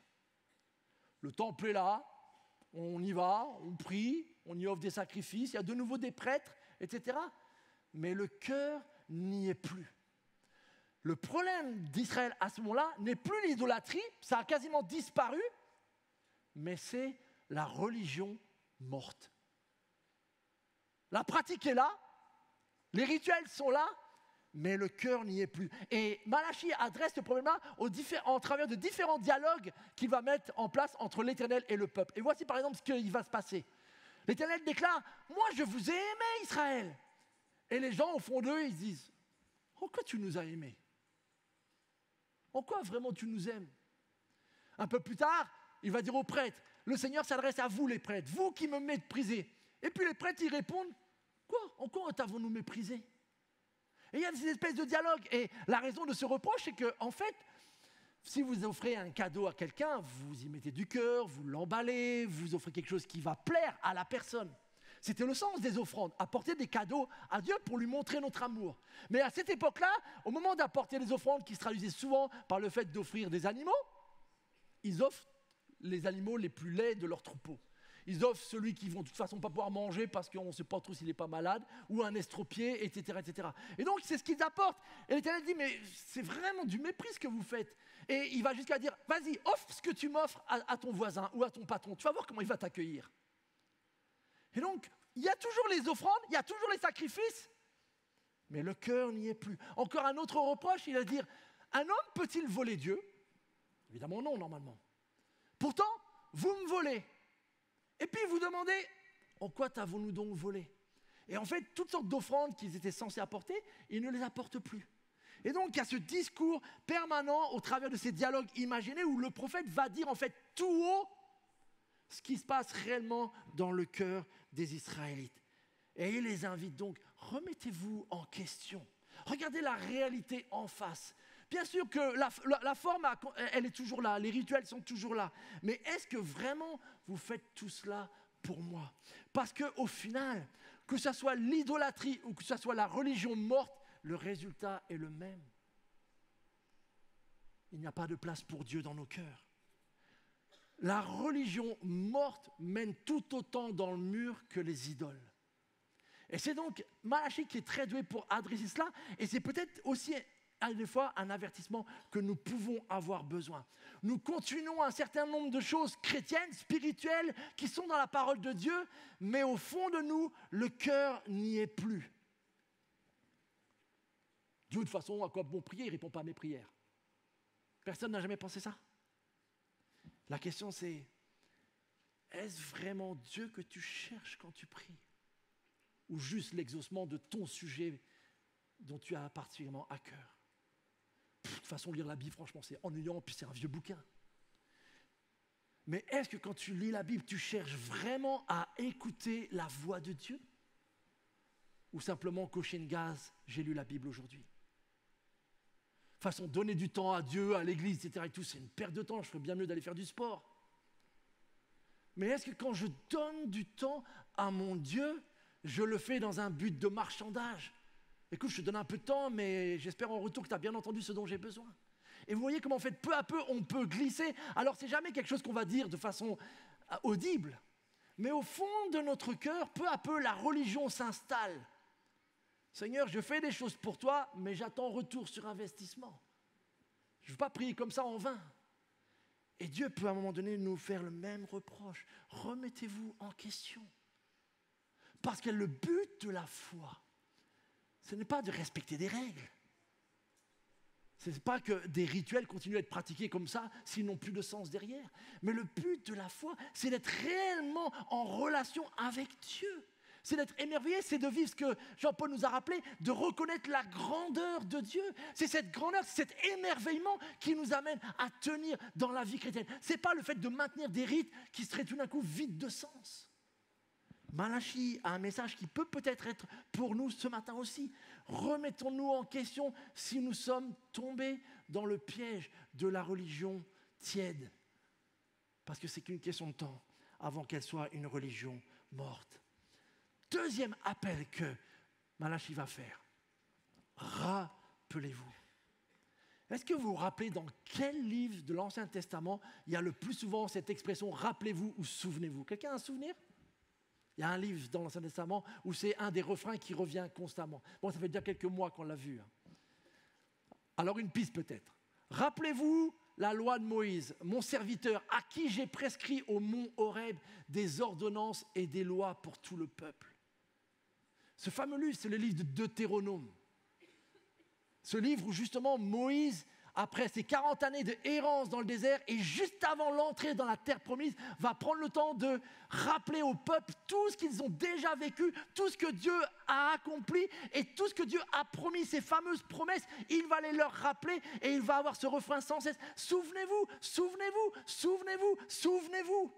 Le temple est là, on y va, on prie, on y offre des sacrifices, il y a de nouveau des prêtres, etc. Mais le cœur n'y est plus. Le problème d'Israël à ce moment-là n'est plus l'idolâtrie, ça a quasiment disparu, mais c'est la religion morte. La pratique est là, les rituels sont là, mais le cœur n'y est plus. Et Malachie adresse ce problème-là en travers de différents dialogues qu'il va mettre en place entre l'Éternel et le peuple. Et voici par exemple ce qui va se passer. L'Éternel déclare « Moi je vous ai aimé Israël ». Et les gens au fond d'eux, ils disent « En quoi tu nous as aimés ? En quoi vraiment tu nous aimes ?» Un peu plus tard, il va dire aux prêtres « Le Seigneur s'adresse à vous les prêtres, vous qui me méprisez. » Et puis les prêtres, ils répondent « Quoi ? En quoi t'avons-nous méprisé ?» Et il y a cette espèce de dialogue. Et la raison de ce reproche, c'est qu'en fait, si vous offrez un cadeau à quelqu'un, vous y mettez du cœur, vous l'emballez, vous offrez quelque chose qui va plaire à la personne. C'était le sens des offrandes, apporter des cadeaux à Dieu pour lui montrer notre amour. Mais à cette époque-là, au moment d'apporter les offrandes qui se traduisaient souvent par le fait d'offrir des animaux, ils offrent les animaux les plus laids de leur troupeau. Ils offrent celui qu'ils vont de toute façon pas pouvoir manger parce qu'on ne sait pas trop s'il n'est pas malade, ou un estropié, etc., etc. Et donc c'est ce qu'ils apportent. Et l'Éternel dit, mais c'est vraiment du mépris ce que vous faites. Et il va jusqu'à dire, vas-y, offre ce que tu m'offres à ton voisin ou à ton patron. Tu vas voir comment il va t'accueillir. Et donc, il y a toujours les offrandes, il y a toujours les sacrifices, mais le cœur n'y est plus. Encore un autre reproche, il va dire, un homme peut-il voler Dieu ? Évidemment non, normalement. Pourtant, vous me volez. Et puis vous demandez, en quoi t'avons-nous donc volé ? Et en fait, toutes sortes d'offrandes qu'ils étaient censés apporter, ils ne les apportent plus. Et donc, il y a ce discours permanent au travers de ces dialogues imaginés où le prophète va dire en fait tout haut ce qui se passe réellement dans le cœur des Israélites. Et il les invite donc, remettez-vous en question. Regardez la réalité en face. Bien sûr que la forme, elle est toujours là, les rituels sont toujours là. Mais est-ce que vraiment vous faites tout cela pour moi ? Parce qu'au final, que ce soit l'idolâtrie ou que ce soit la religion morte, le résultat est le même. il n'y a pas de place pour Dieu dans nos cœurs. La religion morte mène tout autant dans le mur que les idoles. Et c'est donc Malachie qui est très doué pour adresser cela, et c'est peut-être aussi des fois un avertissement que nous pouvons avoir besoin. Nous continuons un certain nombre de choses chrétiennes, spirituelles, qui sont dans la parole de Dieu, mais au fond de nous, le cœur n'y est plus. Dieu, de toute façon, à quoi bon prier? Il ne répond pas à mes prières. Personne n'a jamais pensé ça. La question c'est, est-ce vraiment Dieu que tu cherches quand tu pries? Ou juste l'exaucement de ton sujet dont tu as particulièrement à cœur? De toute façon, lire la Bible, franchement, c'est ennuyant, puis c'est un vieux bouquin. Mais est-ce que quand tu lis la Bible, tu cherches vraiment à écouter la voix de Dieu? Ou simplement cocher une case, j'ai lu la Bible aujourd'hui? De toute façon, donner du temps à Dieu, à l'église, etc. et tout, c'est une perte de temps, je ferais bien mieux d'aller faire du sport. Mais est-ce que quand je donne du temps à mon Dieu, je le fais dans un but de marchandage? Écoute, je te donne un peu de temps, mais j'espère en retour que tu as bien entendu ce dont j'ai besoin. Et vous voyez comment en fait, peu à peu, on peut glisser. Alors, c'est jamais quelque chose qu'on va dire de façon audible. Mais au fond de notre cœur, peu à peu, la religion s'installe. Seigneur, je fais des choses pour toi, mais j'attends retour sur investissement. Je ne veux pas prier comme ça en vain. Et Dieu peut à un moment donné nous faire le même reproche. Remettez-vous en question. Parce que le but de la foi, ce n'est pas de respecter des règles. Ce n'est pas que des rituels continuent à être pratiqués comme ça, s'ils n'ont plus de sens derrière. Mais le but de la foi, c'est d'être réellement en relation avec Dieu. C'est d'être émerveillé, c'est de vivre ce que Jean-Paul nous a rappelé, de reconnaître la grandeur de Dieu. C'est cette grandeur, c'est cet émerveillement qui nous amène à tenir dans la vie chrétienne. Ce n'est pas le fait de maintenir des rites qui seraient tout d'un coup vides de sens. Malachie a un message qui peut-être être pour nous ce matin aussi. Remettons-nous en question si nous sommes tombés dans le piège de la religion tiède. Parce que c'est qu'une question de temps avant qu'elle soit une religion morte. Deuxième appel que Malachie va faire. Rappelez-vous. Est-ce que vous vous rappelez dans quel livre de l'Ancien Testament il y a le plus souvent cette expression « rappelez-vous » ou « souvenez-vous » ? Quelqu'un a un souvenir ? Il y a un livre dans l'Ancien Testament où c'est un des refrains qui revient constamment. Bon, ça fait déjà quelques mois qu'on l'a vu. Alors une piste peut-être. Rappelez-vous la loi de Moïse, mon serviteur, à qui j'ai prescrit au mont Horeb des ordonnances et des lois pour tout le peuple. Ce fameux livre, c'est le livre de Deutéronome. Ce livre où justement Moïse, après ses 40 années de errance dans le désert et juste avant l'entrée dans la terre promise, va prendre le temps de rappeler au peuple tout ce qu'ils ont déjà vécu, tout ce que Dieu a accompli et tout ce que Dieu a promis, ces fameuses promesses. Il va les leur rappeler et il va avoir ce refrain sans cesse. Souvenez-vous, souvenez-vous, souvenez-vous, souvenez-vous.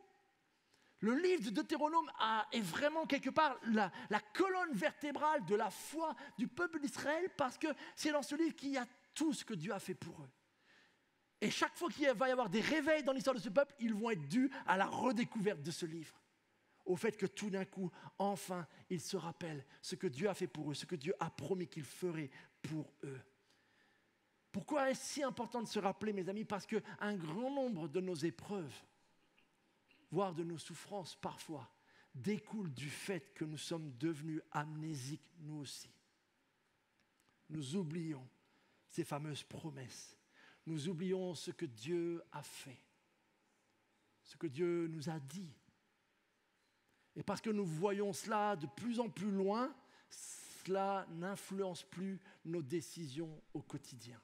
Le livre de Deutéronome est vraiment quelque part la colonne vertébrale de la foi du peuple d'Israël parce que c'est dans ce livre qu'il y a tout ce que Dieu a fait pour eux. Et chaque fois qu'il va y avoir des réveils dans l'histoire de ce peuple, ils vont être dus à la redécouverte de ce livre. Au fait que tout d'un coup, enfin, ils se rappellent ce que Dieu a fait pour eux, ce que Dieu a promis qu'il ferait pour eux. Pourquoi est-ce si important de se rappeler, mes amis? Parce qu'un grand nombre de nos épreuves, voire de nos souffrances parfois, découlent du fait que nous sommes devenus amnésiques nous aussi. Nous oublions ces fameuses promesses. Nous oublions ce que Dieu a fait, ce que Dieu nous a dit. Et parce que nous voyons cela de plus en plus loin, cela n'influence plus nos décisions au quotidien.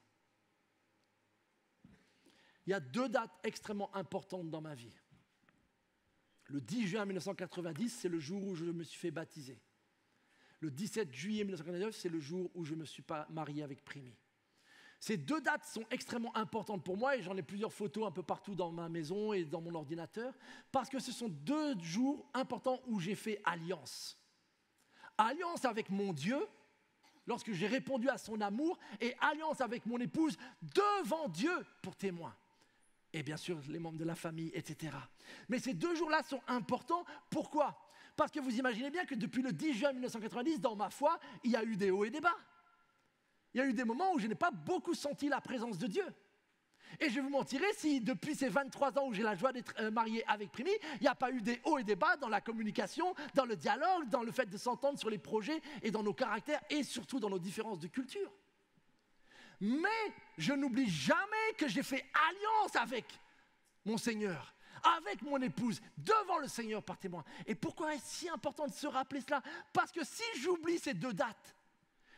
Il y a 2 dates extrêmement importantes dans ma vie. Le 10 juin 1990, c'est le jour où je me suis fait baptiser. Le 17 juillet 1999, c'est le jour où je me suis marié avec Primi. Ces 2 dates sont extrêmement importantes pour moi et j'en ai plusieurs photos un peu partout dans ma maison et dans mon ordinateur parce que ce sont 2 jours importants où j'ai fait alliance. Alliance avec mon Dieu, lorsque j'ai répondu à son amour, et alliance avec mon épouse devant Dieu pour témoin. Et bien sûr, les membres de la famille, etc. Mais ces 2 jours-là sont importants. Pourquoi ? Parce que vous imaginez bien que depuis le 10 juin 1990, dans ma foi, il y a eu des hauts et des bas. Il y a eu des moments où je n'ai pas beaucoup senti la présence de Dieu. Et je vous mentirai si depuis ces 23 ans où j'ai la joie d'être marié avec Primi, il n'y a pas eu des hauts et des bas dans la communication, dans le dialogue, dans le fait de s'entendre sur les projets et dans nos caractères et surtout dans nos différences de culture. Mais je n'oublie jamais que j'ai fait alliance avec mon Seigneur, avec mon épouse, devant le Seigneur par témoin. Et pourquoi est-ce si important de se rappeler cela? Parce que si j'oublie ces 2 dates,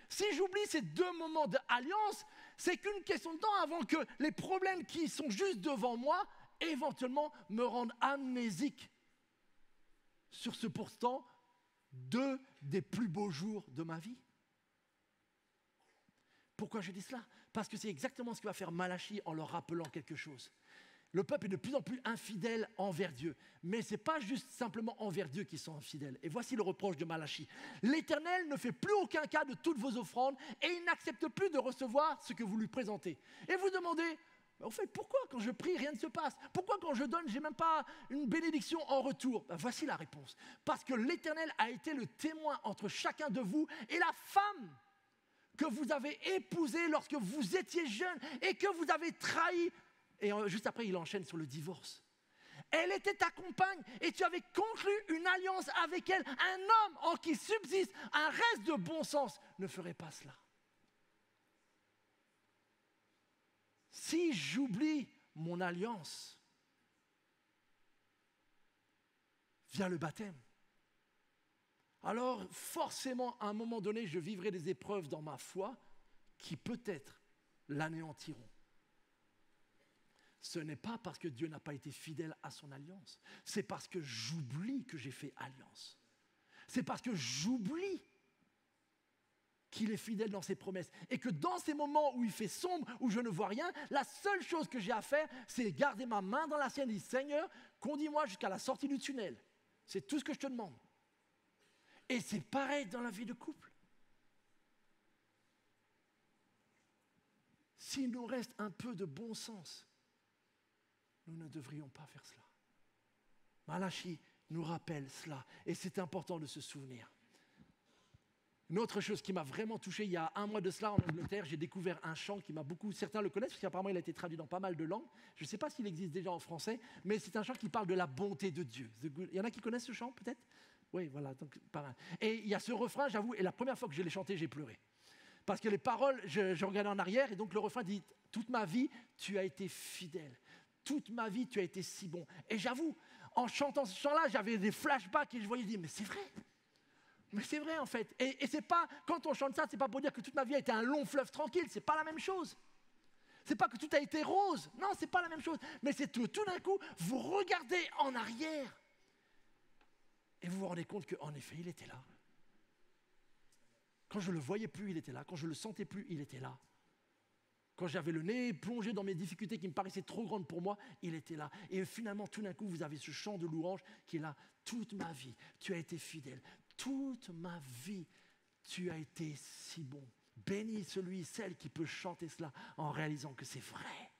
si j'oublie ces 2 moments d'alliance, c'est qu'une question de temps avant que les problèmes qui sont juste devant moi, éventuellement, me rendent amnésique sur ce pourtant 2 des plus beaux jours de ma vie. Pourquoi je dis cela? Parce que c'est exactement ce que va faire Malachie en leur rappelant quelque chose. Le peuple est de plus en plus infidèle envers Dieu. Mais ce n'est pas juste simplement envers Dieu qu'ils sont infidèles. Et voici le reproche de Malachie. L'Éternel ne fait plus aucun cas de toutes vos offrandes et il n'accepte plus de recevoir ce que vous lui présentez. Et vous demandez, au fait, pourquoi quand je prie, rien ne se passe? Pourquoi quand je donne, je n'ai même pas une bénédiction en retour? Voici la réponse. Parce que l'Éternel a été le témoin entre chacun de vous et la femme que vous avez épousée lorsque vous étiez jeune et que vous avez trahi. Et juste après, il enchaîne sur le divorce. Elle était ta compagne et tu avais conclu une alliance avec elle. Un homme en qui subsiste un reste de bon sens ne ferait pas cela. Si j'oublie mon alliance via le baptême, alors forcément, à un moment donné, je vivrai des épreuves dans ma foi qui peut-être l'anéantiront. Ce n'est pas parce que Dieu n'a pas été fidèle à son alliance. C'est parce que j'oublie que j'ai fait alliance. C'est parce que j'oublie qu'il est fidèle dans ses promesses. Et que dans ces moments où il fait sombre, où je ne vois rien, la seule chose que j'ai à faire, c'est garder ma main dans la sienne et dire, Seigneur, conduis-moi jusqu'à la sortie du tunnel. C'est tout ce que je te demande. Et c'est pareil dans la vie de couple. S'il nous reste un peu de bon sens, nous ne devrions pas faire cela. Malachie nous rappelle cela et c'est important de se souvenir. Une autre chose qui m'a vraiment touché, il y a 1 mois de cela en Angleterre, j'ai découvert un chant qui m'a beaucoup, certains le connaissent parce qu'apparemment il a été traduit dans pas mal de langues. Je ne sais pas s'il existe déjà en français, mais c'est un chant qui parle de la bonté de Dieu. Il y en a qui connaissent ce chant peut-être? Oui, voilà, donc pas mal. Et il y a ce refrain, j'avoue, et la première fois que je l'ai chanté, j'ai pleuré. Parce que les paroles, je regardais en arrière et donc le refrain dit « Toute ma vie, tu as été fidèle. Toute ma vie, tu as été si bon. » Et j'avoue, en chantant ce chant-là, j'avais des flashbacks et je voyais dire, mais c'est vrai. Mais c'est vrai en fait. Et c'est pas, quand on chante ça, c'est pas pour dire que toute ma vie a été un long fleuve tranquille, c'est pas la même chose. C'est pas que tout a été rose, non, c'est pas la même chose. Mais c'est tout d'un coup, vous regardez en arrière et vous vous rendez compte qu'en effet, il était là. Quand je le voyais plus, il était là. Quand je le sentais plus, il était là. Quand j'avais le nez plongé dans mes difficultés qui me paraissaient trop grandes pour moi, il était là. Et finalement, tout d'un coup, vous avez ce chant de louange qui est là. Toute ma vie, tu as été fidèle. Toute ma vie, tu as été si bon. Bénis celui, celle qui peut chanter cela en réalisant que c'est vrai.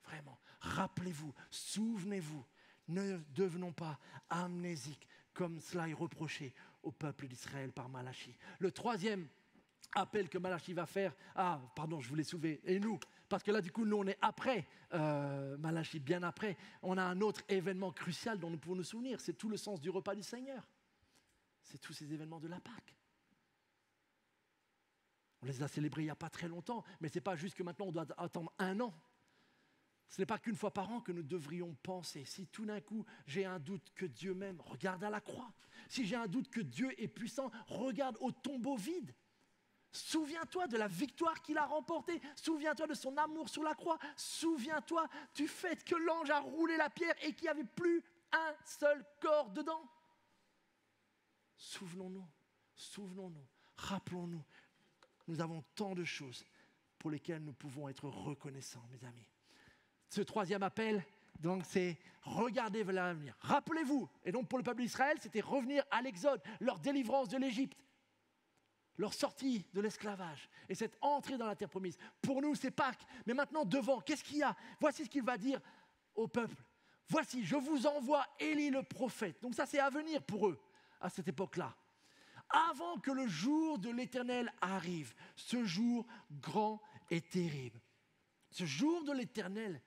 Vraiment. Rappelez-vous, souvenez-vous, ne devenons pas amnésiques comme cela est reproché au peuple d'Israël par Malachie. Le troisième appel que Malachie va faire, je voulais soulever, et nous, parce que là du coup nous on est après Malachie, bien après, on a un autre événement crucial dont nous pouvons nous souvenir, c'est tout le sens du repas du Seigneur, c'est tous ces événements de la Pâque. On les a célébrés il n'y a pas très longtemps, mais ce n'est pas juste que maintenant on doit attendre 1 an. Ce n'est pas qu'une fois par an que nous devrions penser. Si tout d'un coup j'ai un doute que Dieu m'aime, regarde à la croix. Si j'ai un doute que Dieu est puissant, regarde au tombeau vide. Souviens-toi de la victoire qu'il a remportée. Souviens-toi de son amour sur la croix. Souviens-toi du fait que l'ange a roulé la pierre et qu'il n'y avait plus un seul corps dedans. Souvenons-nous, rappelons-nous. Nous avons tant de choses pour lesquelles nous pouvons être reconnaissants, mes amis. Ce troisième appel, donc, c'est regarder vers l'avenir. Rappelez-vous, et donc pour le peuple d'Israël, c'était revenir à l'Exode, leur délivrance de l'Égypte, leur sortie de l'esclavage et cette entrée dans la terre promise. Pour nous, c'est Pâques, mais maintenant devant, qu'est-ce qu'il y a? Voici ce qu'il va dire au peuple. Voici, je vous envoie Élie le prophète. Donc ça, c'est à venir pour eux, à cette époque-là. Avant que le jour de l'Éternel arrive, ce jour grand et terrible. Ce jour de l'Éternel,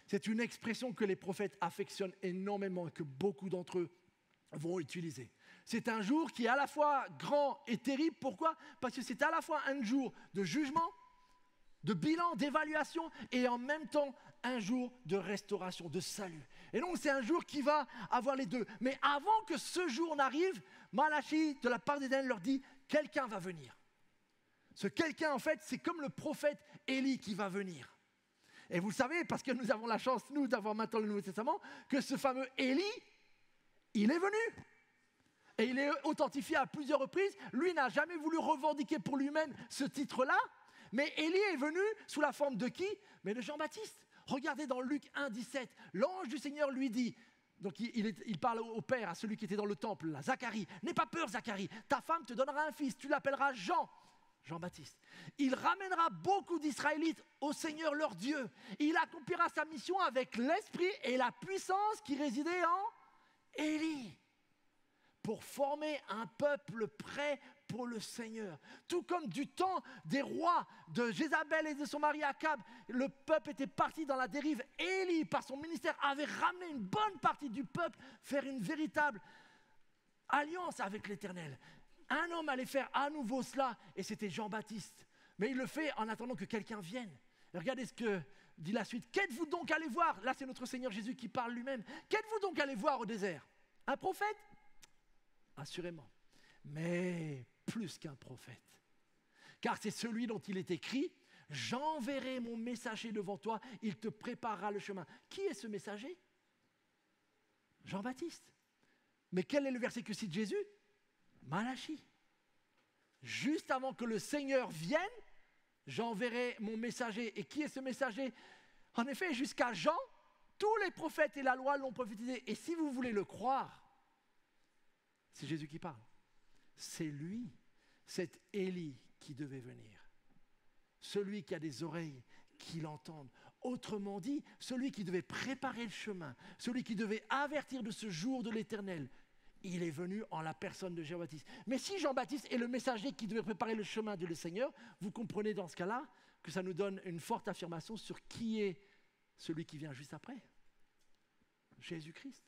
c'est une expression que les prophètes affectionnent énormément et que beaucoup d'entre eux vont utiliser. C'est un jour qui est à la fois grand et terrible. Pourquoi ? Parce que c'est à la fois un jour de jugement, de bilan, d'évaluation et en même temps un jour de restauration, de salut. Et donc c'est un jour qui va avoir les deux. Mais avant que ce jour n'arrive, Malachie, de la part d'Éternel, leur dit « quelqu'un va venir ». Ce quelqu'un, en fait, c'est comme le prophète Élie qui va venir. Et vous le savez, parce que nous avons la chance, nous, d'avoir maintenant le Nouveau Testament, que ce fameux Élie, il est venu. Et il est authentifié à plusieurs reprises. Lui n'a jamais voulu revendiquer pour lui-même ce titre-là. Mais Élie est venu sous la forme de qui ? Mais de Jean-Baptiste. Regardez dans Luc 1, 17. L'ange du Seigneur lui dit, donc il parle au père, à celui qui était dans le temple, là, Zacharie. « N'aie pas peur, Zacharie, ta femme te donnera un fils, tu l'appelleras Jean. » Jean-Baptiste. Il ramènera beaucoup d'Israélites au Seigneur leur Dieu. Il accomplira sa mission avec l'esprit et la puissance qui résidait en Élie, pour former un peuple prêt pour le Seigneur. Tout comme du temps des rois de Jézabel et de son mari Akab, le peuple était parti dans la dérive. Élie, par son ministère, avait ramené une bonne partie du peuple faire une véritable alliance avec l'Éternel. Un homme allait faire à nouveau cela, et c'était Jean-Baptiste. Mais il le fait en attendant que quelqu'un vienne. Et regardez ce que dit la suite. « Qu'êtes-vous donc allé voir ?» Là, c'est notre Seigneur Jésus qui parle lui-même. « Qu'êtes-vous donc allé voir au désert ? Un prophète ? Assurément. Mais plus qu'un prophète. Car c'est celui dont il est écrit « J'enverrai mon messager devant toi, il te préparera le chemin. » Qui est ce messager ? Jean-Baptiste. Mais quel est le verset que cite Jésus ? Malachie. Juste avant que le Seigneur vienne, j'enverrai mon messager. Et qui est ce messager ? En effet, jusqu'à Jean, tous les prophètes et la loi l'ont prophétisé. Et si vous voulez le croire, c'est Jésus qui parle. C'est lui, cet Élie qui devait venir. Celui qui a des oreilles qui l'entendent. Autrement dit, celui qui devait préparer le chemin, celui qui devait avertir de ce jour de l'Éternel. Il est venu en la personne de Jean-Baptiste. Mais si Jean-Baptiste est le messager qui devait préparer le chemin de le Seigneur, vous comprenez dans ce cas-là que ça nous donne une forte affirmation sur qui est celui qui vient juste après. Jésus-Christ,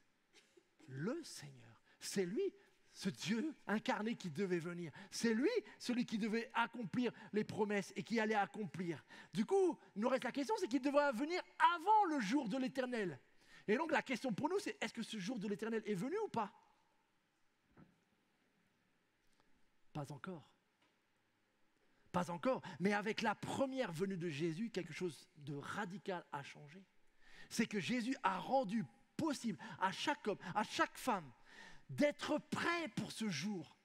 le Seigneur. C'est lui, ce Dieu incarné qui devait venir. C'est lui, celui qui devait accomplir les promesses et qui allait accomplir. Du coup, il nous reste la question, c'est qu'il devait venir avant le jour de l'Éternel. Et donc la question pour nous, c'est est-ce que ce jour de l'Éternel est venu ou pas ? Pas encore. Pas encore. Mais avec la première venue de Jésus, quelque chose de radical a changé. C'est que Jésus a rendu possible à chaque homme, à chaque femme, d'être prêt pour ce jour.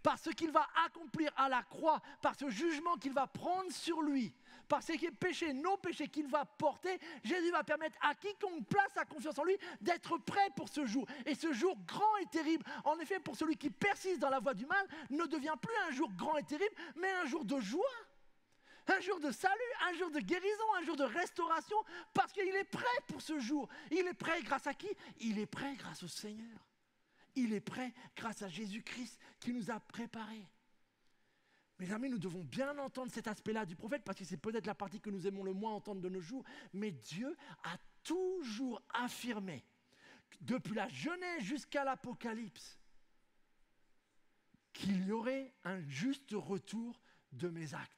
Par ce qu'il va accomplir à la croix, par ce jugement qu'il va prendre sur lui, par ces péchés, nos péchés qu'il va porter, Jésus va permettre à quiconque place sa confiance en lui d'être prêt pour ce jour. Et ce jour grand et terrible, en effet, pour celui qui persiste dans la voie du mal, ne devient plus un jour grand et terrible, mais un jour de joie, un jour de salut, un jour de guérison, un jour de restauration, parce qu'il est prêt pour ce jour. Il est prêt grâce à qui ? Il est prêt grâce au Seigneur. Il est prêt grâce à Jésus-Christ qui nous a préparés. Mes amis, nous devons bien entendre cet aspect-là du prophète parce que c'est peut-être la partie que nous aimons le moins entendre de nos jours. Mais Dieu a toujours affirmé, depuis la Genèse jusqu'à l'Apocalypse, qu'il y aurait un juste retour de mes actes.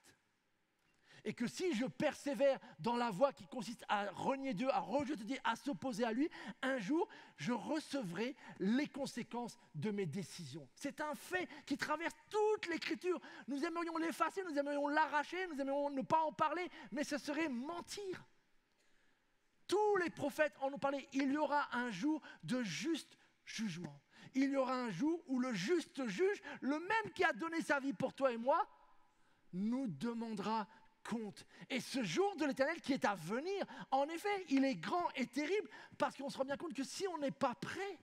Et que si je persévère dans la voie qui consiste à renier Dieu, à rejeter Dieu, à s'opposer à lui, un jour, je recevrai les conséquences de mes décisions. C'est un fait qui traverse toute l'Écriture. Nous aimerions l'effacer, nous aimerions l'arracher, nous aimerions ne pas en parler, mais ce serait mentir. Tous les prophètes en ont parlé. Il y aura un jour de juste jugement. Il y aura un jour où le juste juge, le même qui a donné sa vie pour toi et moi, nous demandera compte. Et ce jour de l'Éternel qui est à venir, en effet, il est grand et terrible parce qu'on se rend bien compte que si on n'est pas prêt,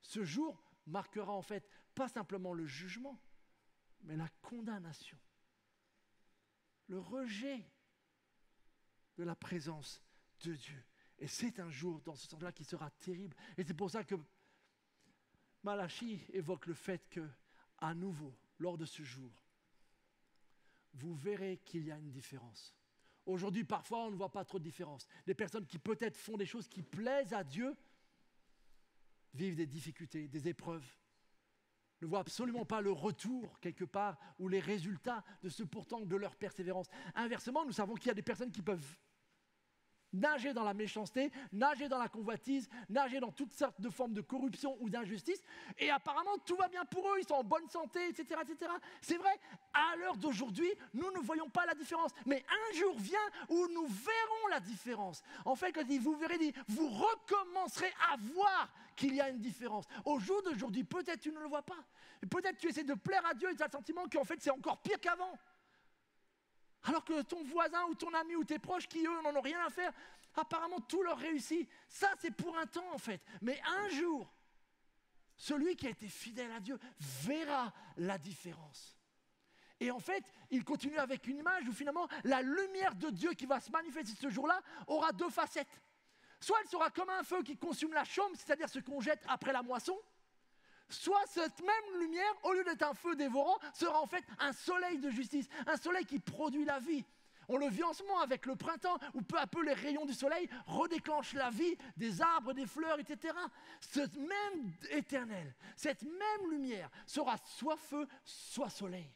ce jour marquera en fait pas simplement le jugement, mais la condamnation, le rejet de la présence de Dieu. Et c'est un jour dans ce sens-là qui sera terrible. Et c'est pour ça que Malachie évoque le fait que, à nouveau, lors de ce jour, vous verrez qu'il y a une différence. Aujourd'hui, parfois, on ne voit pas trop de différence. Des personnes qui peut-être font des choses qui plaisent à Dieu vivent des difficultés, des épreuves, ne voient absolument pas le retour quelque part ou les résultats de ce pourtant de leur persévérance. Inversement, nous savons qu'il y a des personnes qui peuvent nager dans la méchanceté, nager dans la convoitise, nager dans toutes sortes de formes de corruption ou d'injustice, et apparemment tout va bien pour eux, ils sont en bonne santé, etc., etc. C'est vrai, à l'heure d'aujourd'hui, nous ne voyons pas la différence, mais un jour vient où nous verrons la différence. En fait, quand il dit, vous verrez, vous recommencerez à voir qu'il y a une différence. Au jour d'aujourd'hui, peut-être tu ne le vois pas, peut-être tu essaies de plaire à Dieu et tu as le sentiment qu'en fait c'est encore pire qu'avant. Alors que ton voisin ou ton ami ou tes proches qui, eux, n'en ont rien à faire, apparemment tout leur réussit. Ça, c'est pour un temps, en fait. Mais un jour, celui qui a été fidèle à Dieu verra la différence. Et en fait, il continue avec une image où finalement, la lumière de Dieu qui va se manifester ce jour-là aura deux facettes. Soit elle sera comme un feu qui consume la chaume, c'est-à-dire ce qu'on jette après la moisson, soit cette même lumière, au lieu d'être un feu dévorant, sera en fait un soleil de justice, un soleil qui produit la vie. On le vit en ce moment avec le printemps, où peu à peu les rayons du soleil redéclenchent la vie des arbres, des fleurs, etc. Ce même éternel, cette même lumière sera soit feu, soit soleil.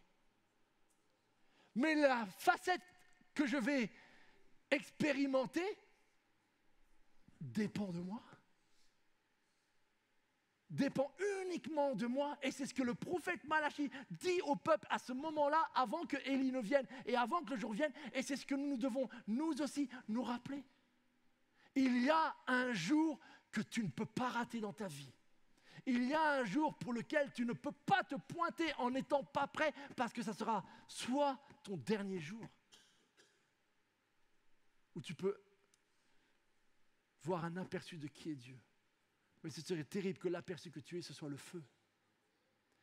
Mais la facette que je vais expérimenter dépend de moi. Dépend uniquement de moi, et c'est ce que le prophète Malachi dit au peuple à ce moment-là, avant que Élie ne vienne et avant que le jour vienne, et c'est ce que nous devons nous aussi nous rappeler. Il y a un jour que tu ne peux pas rater dans ta vie. Il y a un jour pour lequel tu ne peux pas te pointer en n'étant pas prêt, parce que ça sera soit ton dernier jour, où tu peux voir un aperçu de qui est Dieu. Mais ce serait terrible que l'aperçu que tu es, ce soit le feu.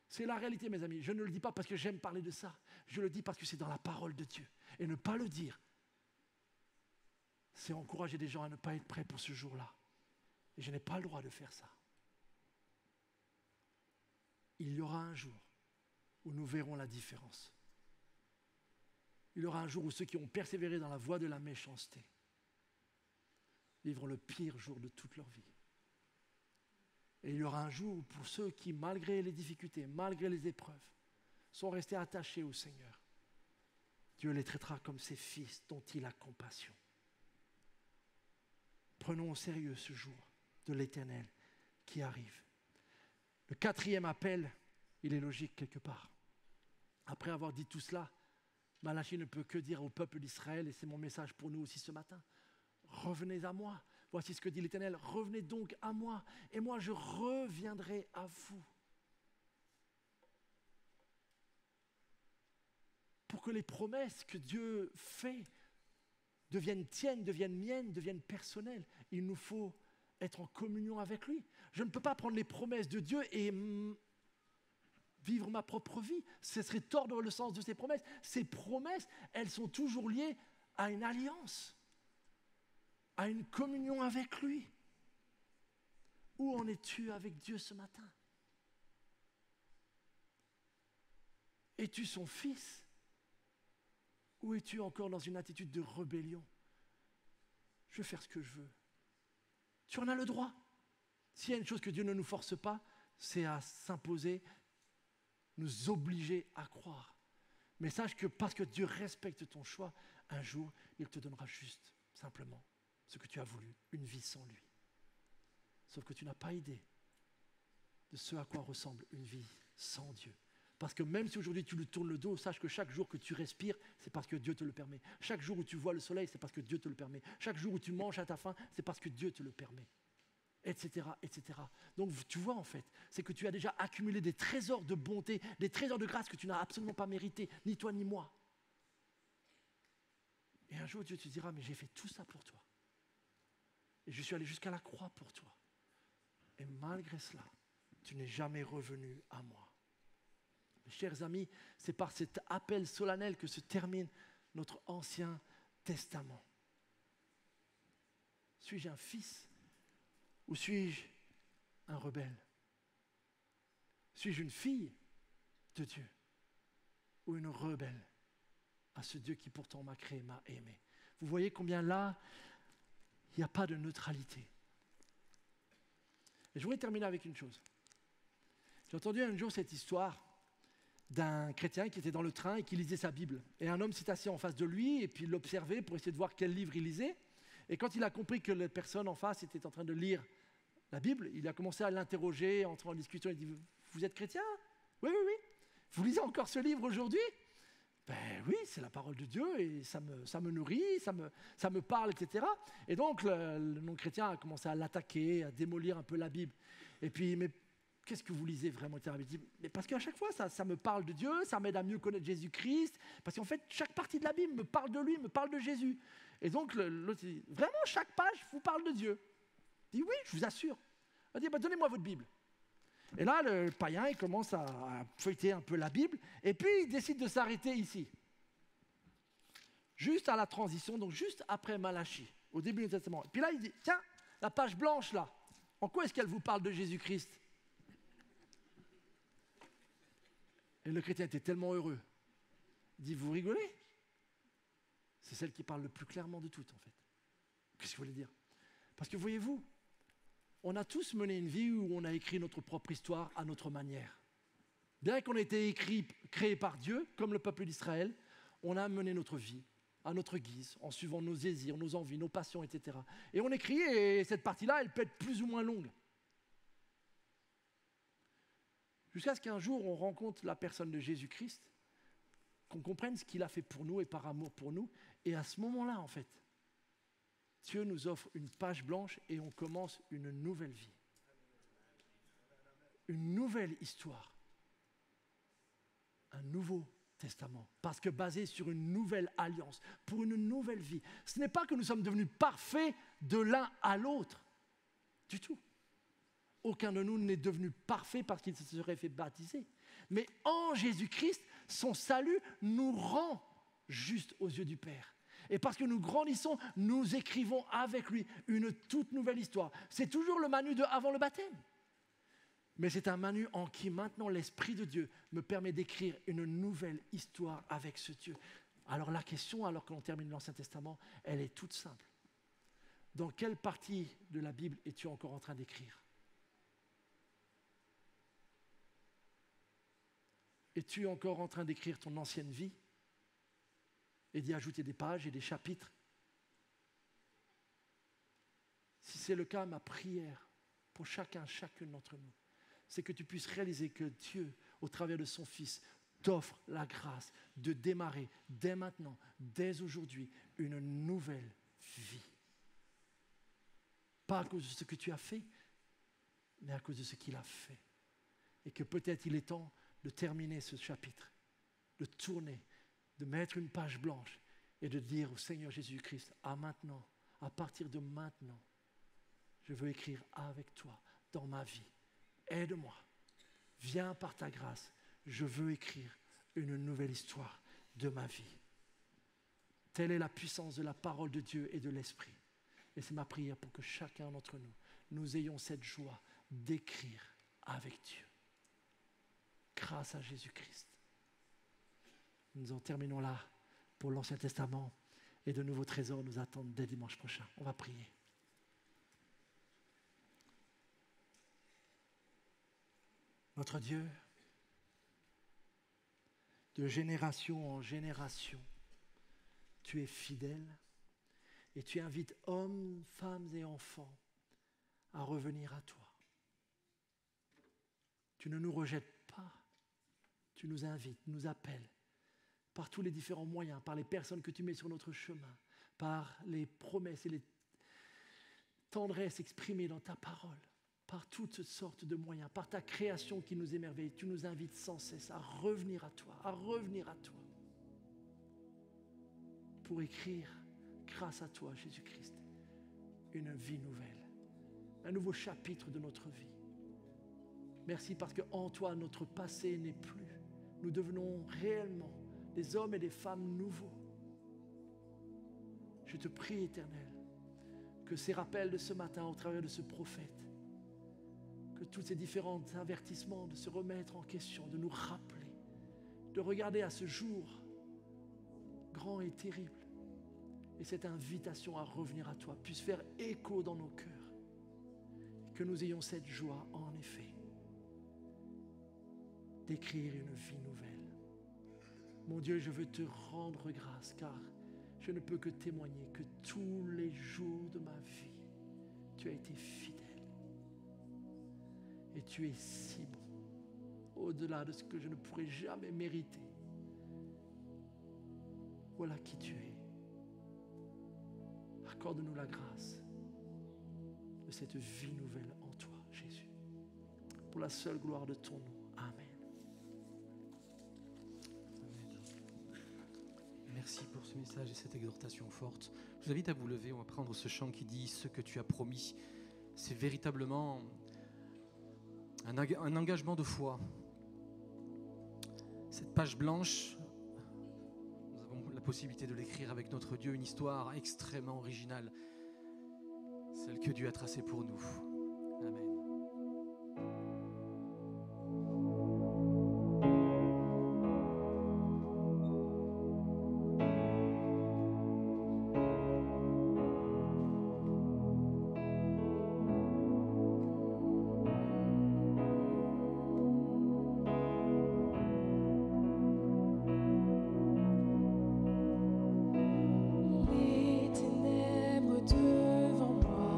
C'est la réalité, mes amis. Je ne le dis pas parce que j'aime parler de ça. Je le dis parce que c'est dans la parole de Dieu. Et ne pas le dire, c'est encourager des gens à ne pas être prêts pour ce jour-là. Et je n'ai pas le droit de faire ça. Il y aura un jour où nous verrons la différence. Il y aura un jour où ceux qui ont persévéré dans la voie de la méchanceté vivront le pire jour de toute leur vie. Et il y aura un jour où pour ceux qui, malgré les difficultés, malgré les épreuves, sont restés attachés au Seigneur, Dieu les traitera comme ses fils dont il a compassion. Prenons au sérieux ce jour de l'Éternel qui arrive. Le quatrième appel, il est logique quelque part. Après avoir dit tout cela, Malachi ne peut que dire au peuple d'Israël, et c'est mon message pour nous aussi ce matin, revenez à moi. Voici ce que dit l'Éternel, revenez donc à moi, et moi je reviendrai à vous. Pour que les promesses que Dieu fait deviennent tiennes, deviennent miennes, deviennent personnelles, il nous faut être en communion avec lui. Je ne peux pas prendre les promesses de Dieu et vivre ma propre vie. Ce serait tordre le sens de ces promesses. Ces promesses, elles sont toujours liées à une alliance, à une communion avec lui. Où en es-tu avec Dieu ce matin? Es-tu son fils? Ou es-tu encore dans une attitude de rébellion? Je veux faire ce que je veux. Tu en as le droit. S'il y a une chose que Dieu ne nous force pas, c'est à s'imposer, nous obliger à croire. Mais sache que parce que Dieu respecte ton choix, un jour, il te donnera juste, simplement, ce que tu as voulu, une vie sans lui. Sauf que tu n'as pas idée de ce à quoi ressemble une vie sans Dieu. Parce que même si aujourd'hui tu lui tournes le dos, sache que chaque jour que tu respires, c'est parce que Dieu te le permet. Chaque jour où tu vois le soleil, c'est parce que Dieu te le permet. Chaque jour où tu manges à ta faim, c'est parce que Dieu te le permet. Etc., etc. Donc tu vois en fait, c'est que tu as déjà accumulé des trésors de bonté, des trésors de grâce que tu n'as absolument pas mérité, ni toi ni moi. Et un jour Dieu te dira, mais j'ai fait tout ça pour toi. Et je suis allé jusqu'à la croix pour toi. Et malgré cela, tu n'es jamais revenu à moi. Mes chers amis, c'est par cet appel solennel que se termine notre Ancien Testament. Suis-je un fils ou suis-je un rebelle? Suis-je une fille de Dieu ou une rebelle à ce Dieu qui pourtant m'a créé, m'a aimé? Vous voyez combien là, il n'y a pas de neutralité. Et je voudrais terminer avec une chose. J'ai entendu un jour cette histoire d'un chrétien qui était dans le train et qui lisait sa Bible. Et un homme s'est assis en face de lui et puis il l'observait pour essayer de voir quel livre il lisait. Et quand il a compris que la personne en face était en train de lire la Bible, il a commencé à l'interroger, entrant en discussion. Il dit « Vous êtes chrétien ?»« Oui, oui, oui. Vous lisez encore ce livre aujourd'hui ?»« Ben oui, c'est la parole de Dieu et ça me nourrit, ça me parle, etc. » Et donc le non-chrétien a commencé à l'attaquer, à démolir un peu la Bible. Et puis, mais qu'est-ce que vous lisez vraiment? Il dit, mais parce qu'à chaque fois, ça me parle de Dieu, ça m'aide à mieux connaître Jésus-Christ, parce qu'en fait, chaque partie de la Bible me parle de lui, me parle de Jésus. Et donc, l'autre dit, vraiment, chaque page vous parle de Dieu? Il dit, oui, je vous assure. Il dit, donnez-moi votre Bible. Et là, le païen, il commence à feuilleter un peu la Bible, et puis il décide de s'arrêter ici. Juste à la transition, donc juste après Malachie, au début du Testament. Et puis là, il dit, tiens, la page blanche là, en quoi est-ce qu'elle vous parle de Jésus-Christ? Et le chrétien était tellement heureux. Il dit, vous rigolez? C'est celle qui parle le plus clairement de toutes, en fait. Qu'est-ce que vous voulez dire? Parce que voyez-vous, on a tous mené une vie où on a écrit notre propre histoire à notre manière. Bien qu'on ait été créé par Dieu, comme le peuple d'Israël, on a mené notre vie à notre guise, en suivant nos désirs, nos envies, nos passions, etc. Et on écrit, et cette partie-là, elle peut être plus ou moins longue. Jusqu'à ce qu'un jour, on rencontre la personne de Jésus-Christ, qu'on comprenne ce qu'il a fait pour nous et par amour pour nous. Et à ce moment-là, en fait, Dieu nous offre une page blanche et on commence une nouvelle vie. Une nouvelle histoire. Un nouveau testament. Parce que basé sur une nouvelle alliance, pour une nouvelle vie. Ce n'est pas que nous sommes devenus parfaits de l'un à l'autre. Du tout. Aucun de nous n'est devenu parfait parce qu'il se serait fait baptiser. Mais en Jésus-Christ, son salut nous rend justes aux yeux du Père. Et parce que nous grandissons, nous écrivons avec lui une toute nouvelle histoire. C'est toujours le Manu de avant le baptême. Mais c'est un Manu en qui maintenant l'Esprit de Dieu me permet d'écrire une nouvelle histoire avec ce Dieu. Alors la question, alors que l'on termine l'Ancien Testament, elle est toute simple. Dans quelle partie de la Bible es-tu encore en train d'écrire? Es-tu encore en train d'écrire ton ancienne vie et d'y ajouter des pages et des chapitres? Si c'est le cas, ma prière pour chacune d'entre nous, c'est que tu puisses réaliser que Dieu, au travers de son Fils, t'offre la grâce de démarrer dès maintenant, dès aujourd'hui, une nouvelle vie. Pas à cause de ce que tu as fait, mais à cause de ce qu'il a fait. Et que peut-être il est temps de terminer ce chapitre, de tourner, de mettre une page blanche et de dire au Seigneur Jésus-Christ, à partir de maintenant, je veux écrire avec toi dans ma vie. Aide-moi, viens par ta grâce, je veux écrire une nouvelle histoire de ma vie. Telle est la puissance de la parole de Dieu et de l'Esprit. Et c'est ma prière pour que chacun d'entre nous, nous ayons cette joie d'écrire avec Dieu. Grâce à Jésus-Christ. Nous en terminons là pour l'Ancien Testament et de nouveaux trésors nous attendent dès dimanche prochain. On va prier. Notre Dieu, de génération en génération, tu es fidèle et tu invites hommes, femmes et enfants à revenir à toi. Tu ne nous rejettes pas, tu nous invites, nous appelles par tous les différents moyens, par les personnes que tu mets sur notre chemin, par les promesses et les tendresses exprimées dans ta parole, par toutes sortes de moyens, par ta création qui nous émerveille. Tu nous invites sans cesse à revenir à toi, pour écrire, grâce à toi, Jésus-Christ, une vie nouvelle, un nouveau chapitre de notre vie. Merci parce qu'en toi, notre passé n'est plus. Nous devenons réellement des hommes et des femmes nouveaux. Je te prie, Éternel, que ces rappels de ce matin au travers de ce prophète, que tous ces différents avertissements de se remettre en question, de nous rappeler, de regarder à ce jour grand et terrible et cette invitation à revenir à toi puisse faire écho dans nos cœurs. Que nous ayons cette joie, en effet, d'écrire une vie nouvelle. Mon Dieu, je veux te rendre grâce, car je ne peux que témoigner que tous les jours de ma vie, tu as été fidèle. Et tu es si bon, au-delà de ce que je ne pourrais jamais mériter. Voilà qui tu es. Accorde-nous la grâce de cette vie nouvelle en toi, Jésus. Pour la seule gloire de ton nom. Amen. Merci pour ce message et cette exhortation forte. Je vous invite à vous lever, on va prendre ce chant qui dit « Ce que tu as promis ». C'est véritablement un engagement de foi. Cette page blanche, nous avons la possibilité de l'écrire avec notre Dieu, une histoire extrêmement originale, celle que Dieu a tracée pour nous. Amen. Les ténèbres devant moi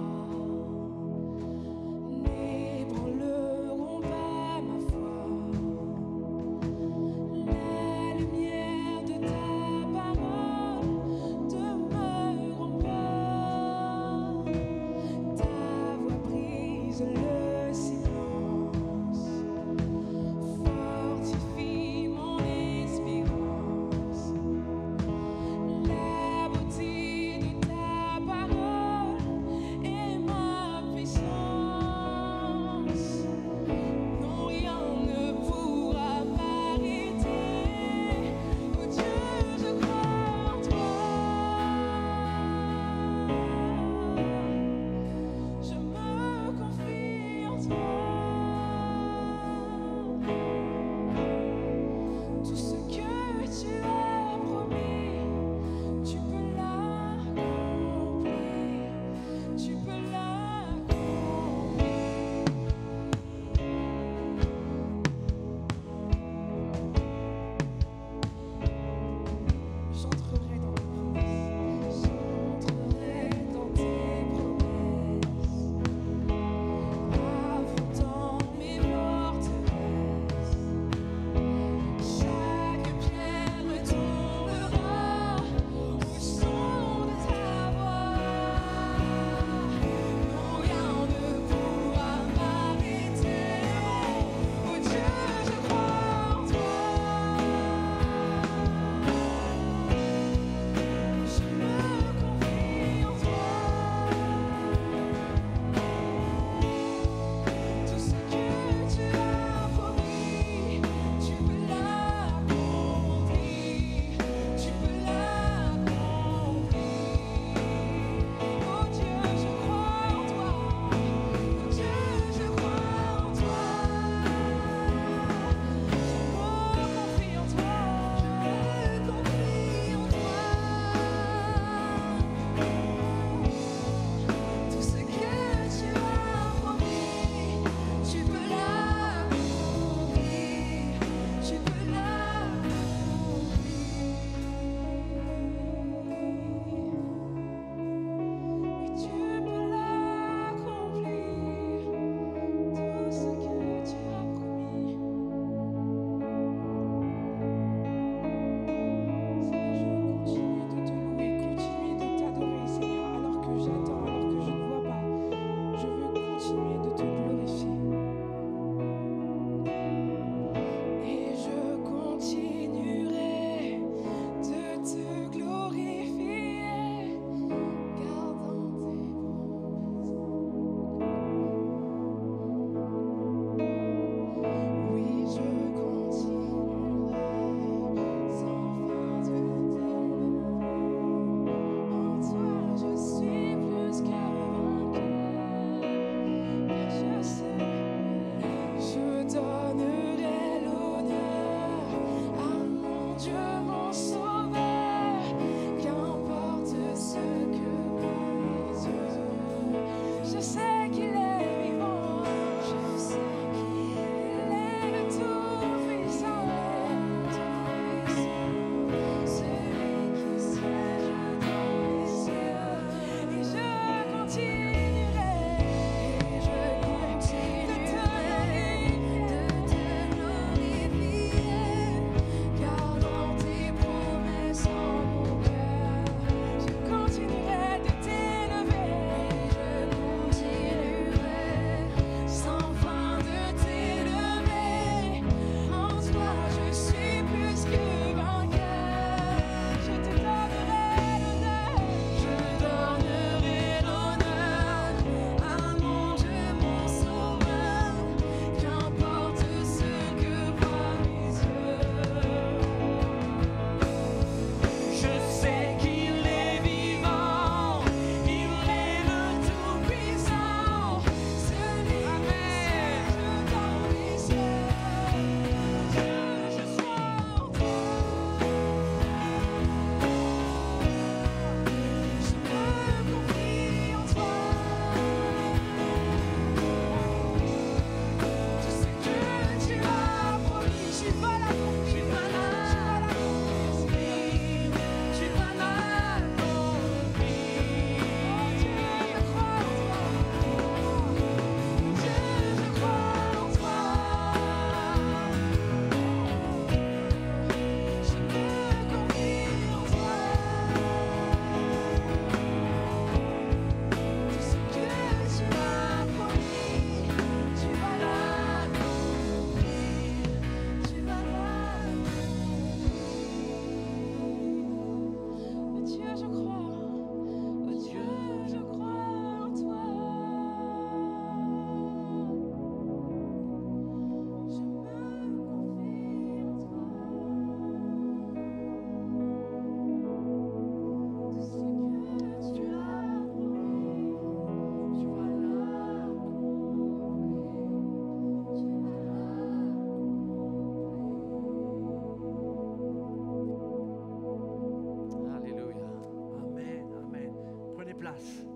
grâce.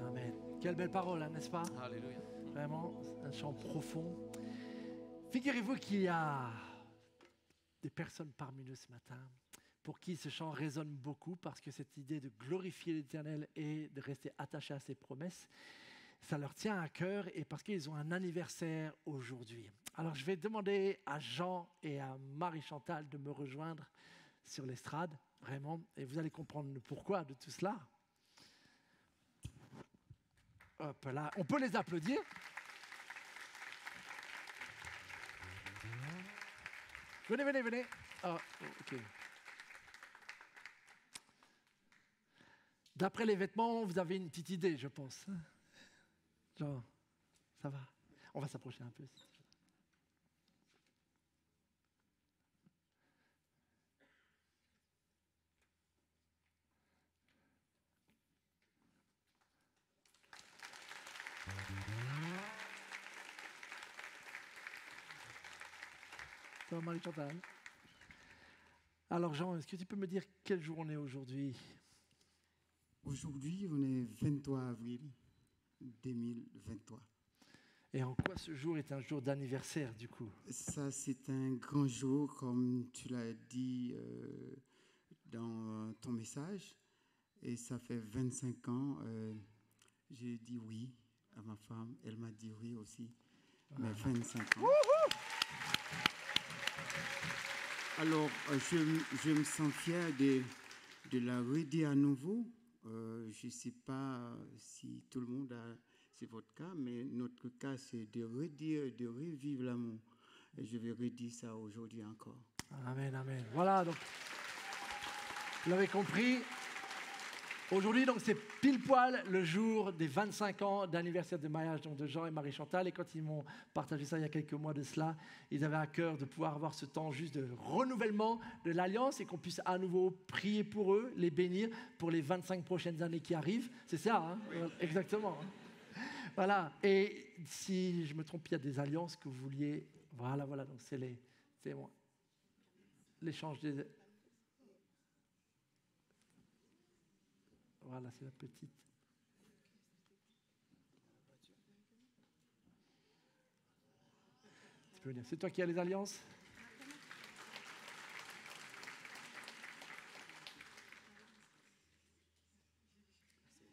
Amen. Quelle belle parole, hein, n'est-ce pas? Alléluia. Vraiment, un chant profond. Figurez-vous qu'il y a des personnes parmi nous ce matin pour qui ce chant résonne beaucoup parce que cette idée de glorifier l'Éternel et de rester attaché à ses promesses, ça leur tient à cœur et parce qu'ils ont un anniversaire aujourd'hui. Alors je vais demander à Jean et à Marie-Chantal de me rejoindre sur l'estrade, vraiment, et vous allez comprendre le pourquoi de tout cela. Hop là, on peut les applaudir. Venez. Ah, ok. D'après les vêtements, vous avez une petite idée, je pense. Genre, ça va. On va s'approcher un peu. Ça va, Marie-Chantal? Alors Jean, est-ce que tu peux me dire quel jour on est aujourd'hui? Aujourd'hui, on est 23 avril 2023. Et en quoi ce jour est un jour d'anniversaire, du coup? Ça, c'est un grand jour, comme tu l'as dit dans ton message. Et ça fait 25 ans, j'ai dit oui à ma femme. Elle m'a dit oui aussi. Mais 25 ans. Alors, je me sens fier de la redire à nouveau. Je ne sais pas si tout le monde a, c'est votre cas, mais notre cas, c'est de redire, de revivre l'amour. Et je vais redire ça aujourd'hui encore. Amen. Voilà, donc, vous l'avez compris. Aujourd'hui, donc, c'est pile poil le jour des 25 ans d'anniversaire de mariage donc, de Jean et Marie-Chantal. Et quand ils m'ont partagé ça il y a quelques mois de cela, ils avaient à cœur de pouvoir avoir ce temps juste de renouvellement de l'alliance et qu'on puisse à nouveau prier pour eux, les bénir pour les 25 prochaines années qui arrivent. C'est ça, hein? Exactement. Voilà. Et si je me trompe, il y a des alliances que vous vouliez. Voilà. Donc, c'est l'échange des. Voilà, c'est la petite. Tu peux venir. C'est toi qui as les alliances?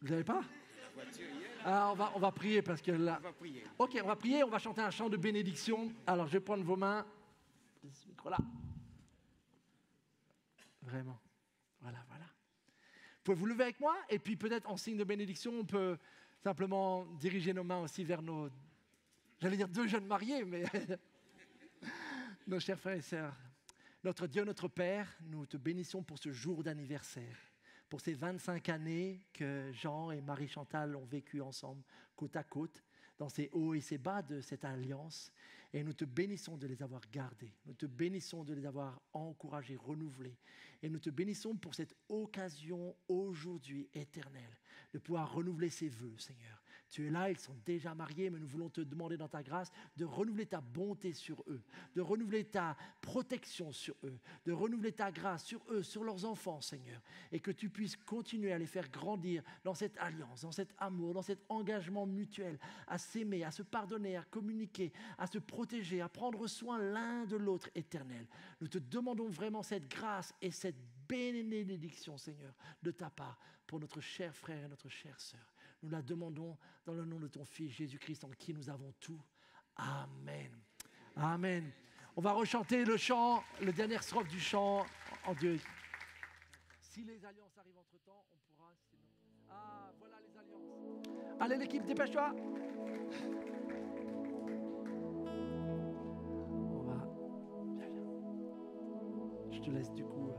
Vous n'avez pas? Ah, on va prier parce que là. Ok, on va prier, on va chanter un chant de bénédiction. Alors, je vais prendre vos mains. Ce micro-là. Vraiment. Voilà. Vous pouvez vous lever avec moi et puis peut-être en signe de bénédiction, on peut simplement diriger nos mains aussi vers nos, j'allais dire 2 jeunes mariés, mais nos chers frères et sœurs. Notre Dieu, notre Père, nous te bénissons pour ce jour d'anniversaire, pour ces 25 années que Jean et Marie-Chantal ont vécu ensemble, côte à côte, dans ces hauts et ces bas de cette alliance. Et nous te bénissons de les avoir gardés. Nous te bénissons de les avoir encouragés, renouvelés. Et nous te bénissons pour cette occasion aujourd'hui éternelle de pouvoir renouveler ces vœux, Seigneur. Tu es là, ils sont déjà mariés, mais nous voulons te demander dans ta grâce de renouveler ta bonté sur eux, de renouveler ta protection sur eux, de renouveler ta grâce sur eux, sur leurs enfants, Seigneur. Et que tu puisses continuer à les faire grandir dans cette alliance, dans cet amour, dans cet engagement mutuel, à s'aimer, à se pardonner, à communiquer, à se protéger, à prendre soin l'un de l'autre éternel. Nous te demandons vraiment cette grâce et cette bénédiction, Seigneur, de ta part pour notre cher frère et notre chère sœur. Nous la demandons dans le nom de ton Fils Jésus-Christ en qui nous avons tout. Amen. Amen. On va rechanter le chant, le dernier strophe du chant en Dieu. Si les alliances arrivent entre-temps, on pourra... Ah, voilà les alliances. Allez l'équipe, dépêche-toi. On va... Viens. Je te laisse du coup...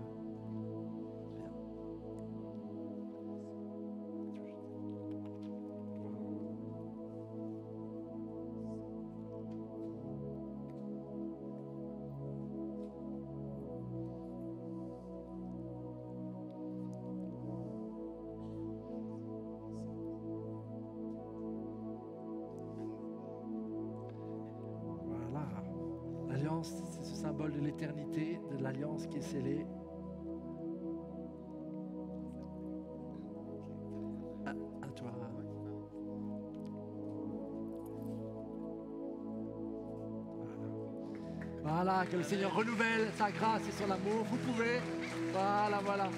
C'est ce symbole de l'éternité, de l'alliance qui est scellée. À toi. Voilà, que le Seigneur renouvelle sa grâce et son amour. Vous pouvez. Voilà, voilà.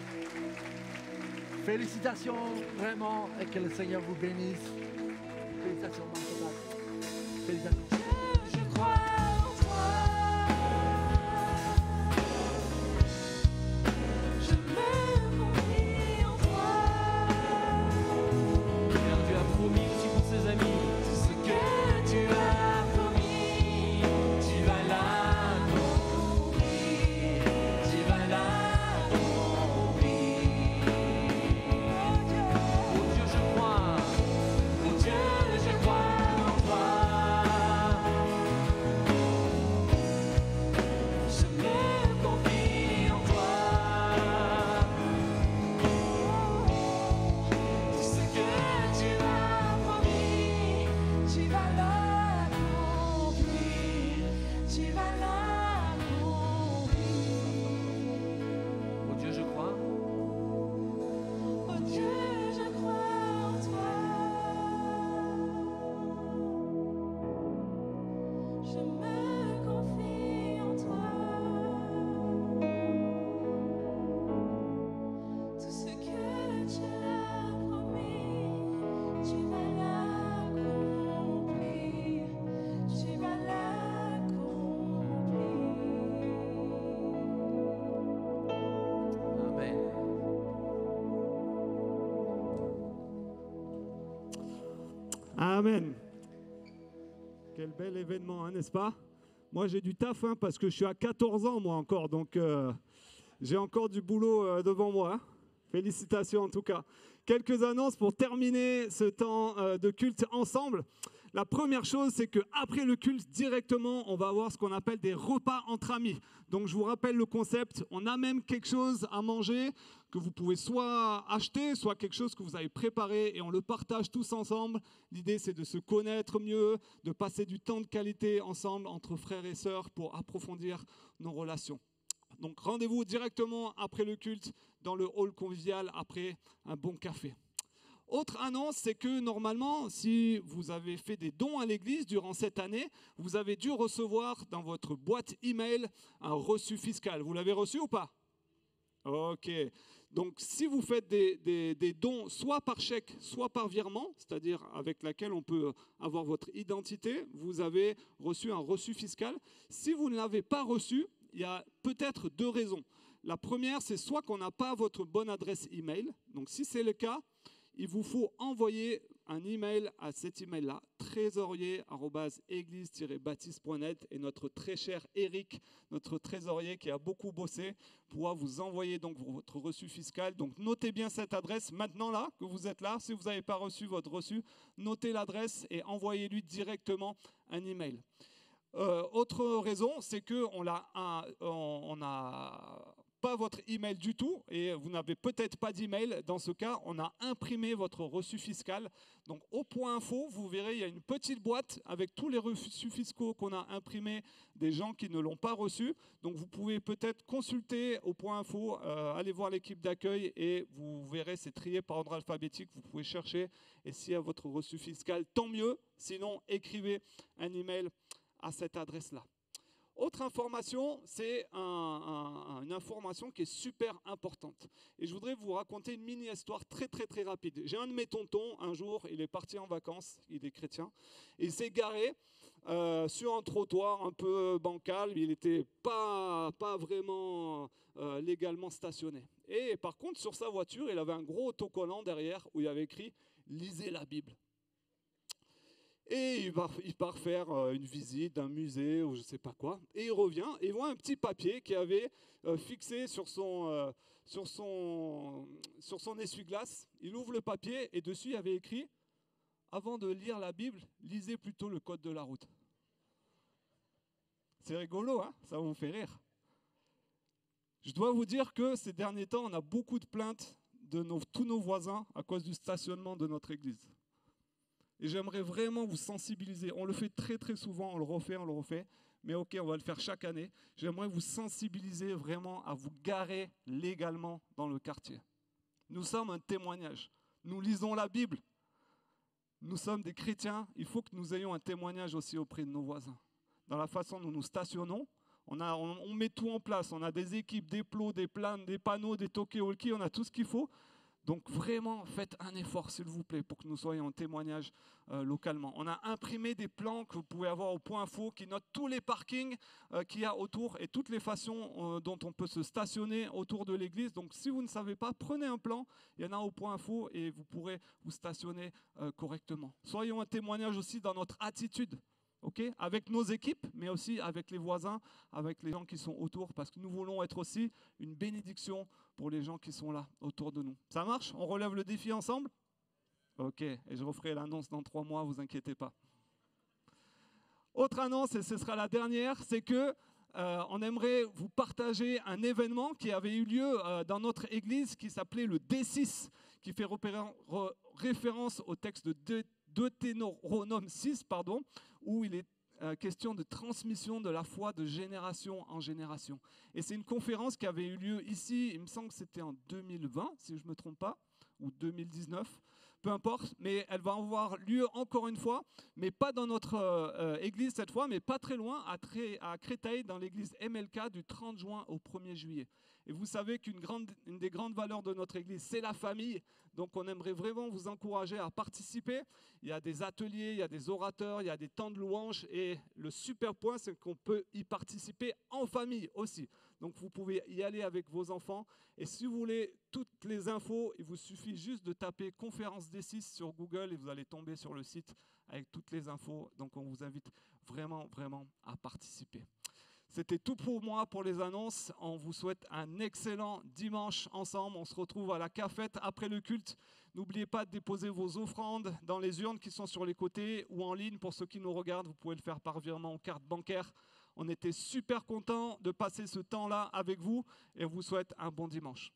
Félicitations, vraiment, et que le Seigneur vous bénisse. Félicitations, Marc. Félicitations. Je crois en toi. Je me confie en toi. Car tu as promis aussi pour ses amis. Tout ce que tu as promis, tu vas l'accomplir. Tu vas l'accomplir. Oh Dieu, je crois. Oh Dieu, je crois en toi. Je me confie en toi. Tout ce que tu as promis, tu vas l'accomplir. Tu vas l'accomplir. Oh Dieu, je crois. Oh Dieu, je crois en toi. Je me confie en toi. Tout ce que tu as promis, tu vas l'accomplir. Tu vas l'accomplir. Amen. Amen. Quel bel événement, hein, n'est-ce pas? Moi, j'ai du taf, hein, parce que je suis à 14 ans, moi, encore. Donc, j'ai encore du boulot devant moi. Hein. Félicitations, en tout cas. Quelques annonces pour terminer ce temps de culte ensemble. La première chose, c'est qu'après le culte, directement, on va avoir ce qu'on appelle des repas entre amis. Donc, je vous rappelle le concept. On a même quelque chose à manger que vous pouvez soit acheter, soit quelque chose que vous avez préparé et on le partage tous ensemble. L'idée, c'est de se connaître mieux, de passer du temps de qualité ensemble entre frères et sœurs pour approfondir nos relations. Donc, rendez-vous directement après le culte dans le hall convivial après un bon café. Autre annonce, c'est que normalement, si vous avez fait des dons à l'église durant cette année, vous avez dû recevoir dans votre boîte email un reçu fiscal. Vous l'avez reçu ou pas? Ok. Donc, si vous faites des dons soit par chèque, soit par virement, c'est-à-dire avec laquelle on peut avoir votre identité, vous avez reçu un reçu fiscal. Si vous ne l'avez pas reçu, il y a peut-être deux raisons. La première, c'est soit qu'on n'a pas votre bonne adresse email. Donc, si c'est le cas, il vous faut envoyer un email à cet email-là, trésorier@église-baptiste.net, et notre très cher Eric, notre trésorier qui a beaucoup bossé, pourra vous envoyer donc votre reçu fiscal. Donc notez bien cette adresse maintenant là que vous êtes là. Si vous n'avez pas reçu votre reçu, notez l'adresse et envoyez-lui directement un email. Autre raison, c'est qu'on n'a pas votre email du tout et vous n'avez peut-être pas d'email. Dans ce cas, on a imprimé votre reçu fiscal. Donc au point info, vous verrez, il y a une petite boîte avec tous les reçus fiscaux qu'on a imprimés des gens qui ne l'ont pas reçu. Donc vous pouvez peut-être consulter au point info, aller voir l'équipe d'accueil et vous verrez, c'est trié par ordre alphabétique. Vous pouvez chercher et s'il y a votre reçu fiscal, tant mieux. Sinon, écrivez un email à cette adresse-là. Autre information, c'est une information qui est super importante. Et je voudrais vous raconter une mini-histoire très rapide. J'ai un de mes tontons, un jour, il est parti en vacances, il est chrétien, et il s'est garé sur un trottoir un peu bancal, il n'était pas vraiment légalement stationné. Et par contre, sur sa voiture, il avait un gros autocollant derrière où il y avait écrit « Lisez la Bible ». Et il part faire une visite d'un musée ou je ne sais pas quoi. Et il revient et il voit un petit papier qui avait fixé sur son essuie-glace. Il ouvre le papier et dessus il y avait écrit « Avant de lire la Bible, lisez plutôt le code de la route ». C'est rigolo, hein? Ça vous fait rire. Je dois vous dire que ces derniers temps, on a beaucoup de plaintes de tous nos voisins à cause du stationnement de notre église. Et j'aimerais vraiment vous sensibiliser. On le fait très souvent, on le refait. Mais ok, on va le faire chaque année. J'aimerais vous sensibiliser vraiment à vous garer légalement dans le quartier. Nous sommes un témoignage. nous lisons la Bible, nous sommes des chrétiens, il faut que nous ayons un témoignage aussi auprès de nos voisins. Dans la façon dont nous stationnons, on met tout en place, on a des équipes, des plots, des planes, des panneaux, des talkie-walkie, on a tout ce qu'il faut. Donc vraiment, faites un effort, s'il vous plaît, pour que nous soyons en témoignage localement. On a imprimé des plans que vous pouvez avoir au point info qui notent tous les parkings qu'il y a autour et toutes les façons dont on peut se stationner autour de l'église. Donc si vous ne savez pas, prenez un plan, il y en a au point info et vous pourrez vous stationner correctement. Soyons un témoignage aussi dans notre attitude. Okay, avec nos équipes, mais aussi avec les voisins, avec les gens qui sont autour, parce que nous voulons être aussi une bénédiction pour les gens qui sont là autour de nous. Ça marche? On relève le défi ensemble? Ok, et je referai l'annonce dans 3 mois, vous inquiétez pas. Autre annonce, et ce sera la dernière, c'est que on aimerait vous partager un événement qui avait eu lieu dans notre église qui s'appelait le D6, qui fait référence au texte de Deutéronome 6, où il est question de transmission de la foi de génération en génération. Et c'est une conférence qui avait eu lieu ici, il me semble que c'était en 2020, si je ne me trompe pas, ou 2019, peu importe, mais elle va avoir lieu encore une fois, mais pas dans notre église cette fois, mais pas très loin, à Créteil, dans l'église MLK, du 30 juin au 1er juillet. Et vous savez qu'une des grandes valeurs de notre église, c'est la famille. Donc on aimerait vraiment vous encourager à participer. Il y a des ateliers, il y a des orateurs, il y a des temps de louange. Et le super point, c'est qu'on peut y participer en famille aussi. Donc vous pouvez y aller avec vos enfants. Et si vous voulez toutes les infos, il vous suffit juste de taper Conférence D6 sur Google et vous allez tomber sur le site avec toutes les infos. Donc on vous invite vraiment, vraiment à participer. C'était tout pour moi pour les annonces. On vous souhaite un excellent dimanche ensemble. On se retrouve à la cafette après le culte. N'oubliez pas de déposer vos offrandes dans les urnes qui sont sur les côtés ou en ligne. Pour ceux qui nous regardent, vous pouvez le faire par virement ou carte bancaire. On était super contents de passer ce temps-là avec vous et on vous souhaite un bon dimanche.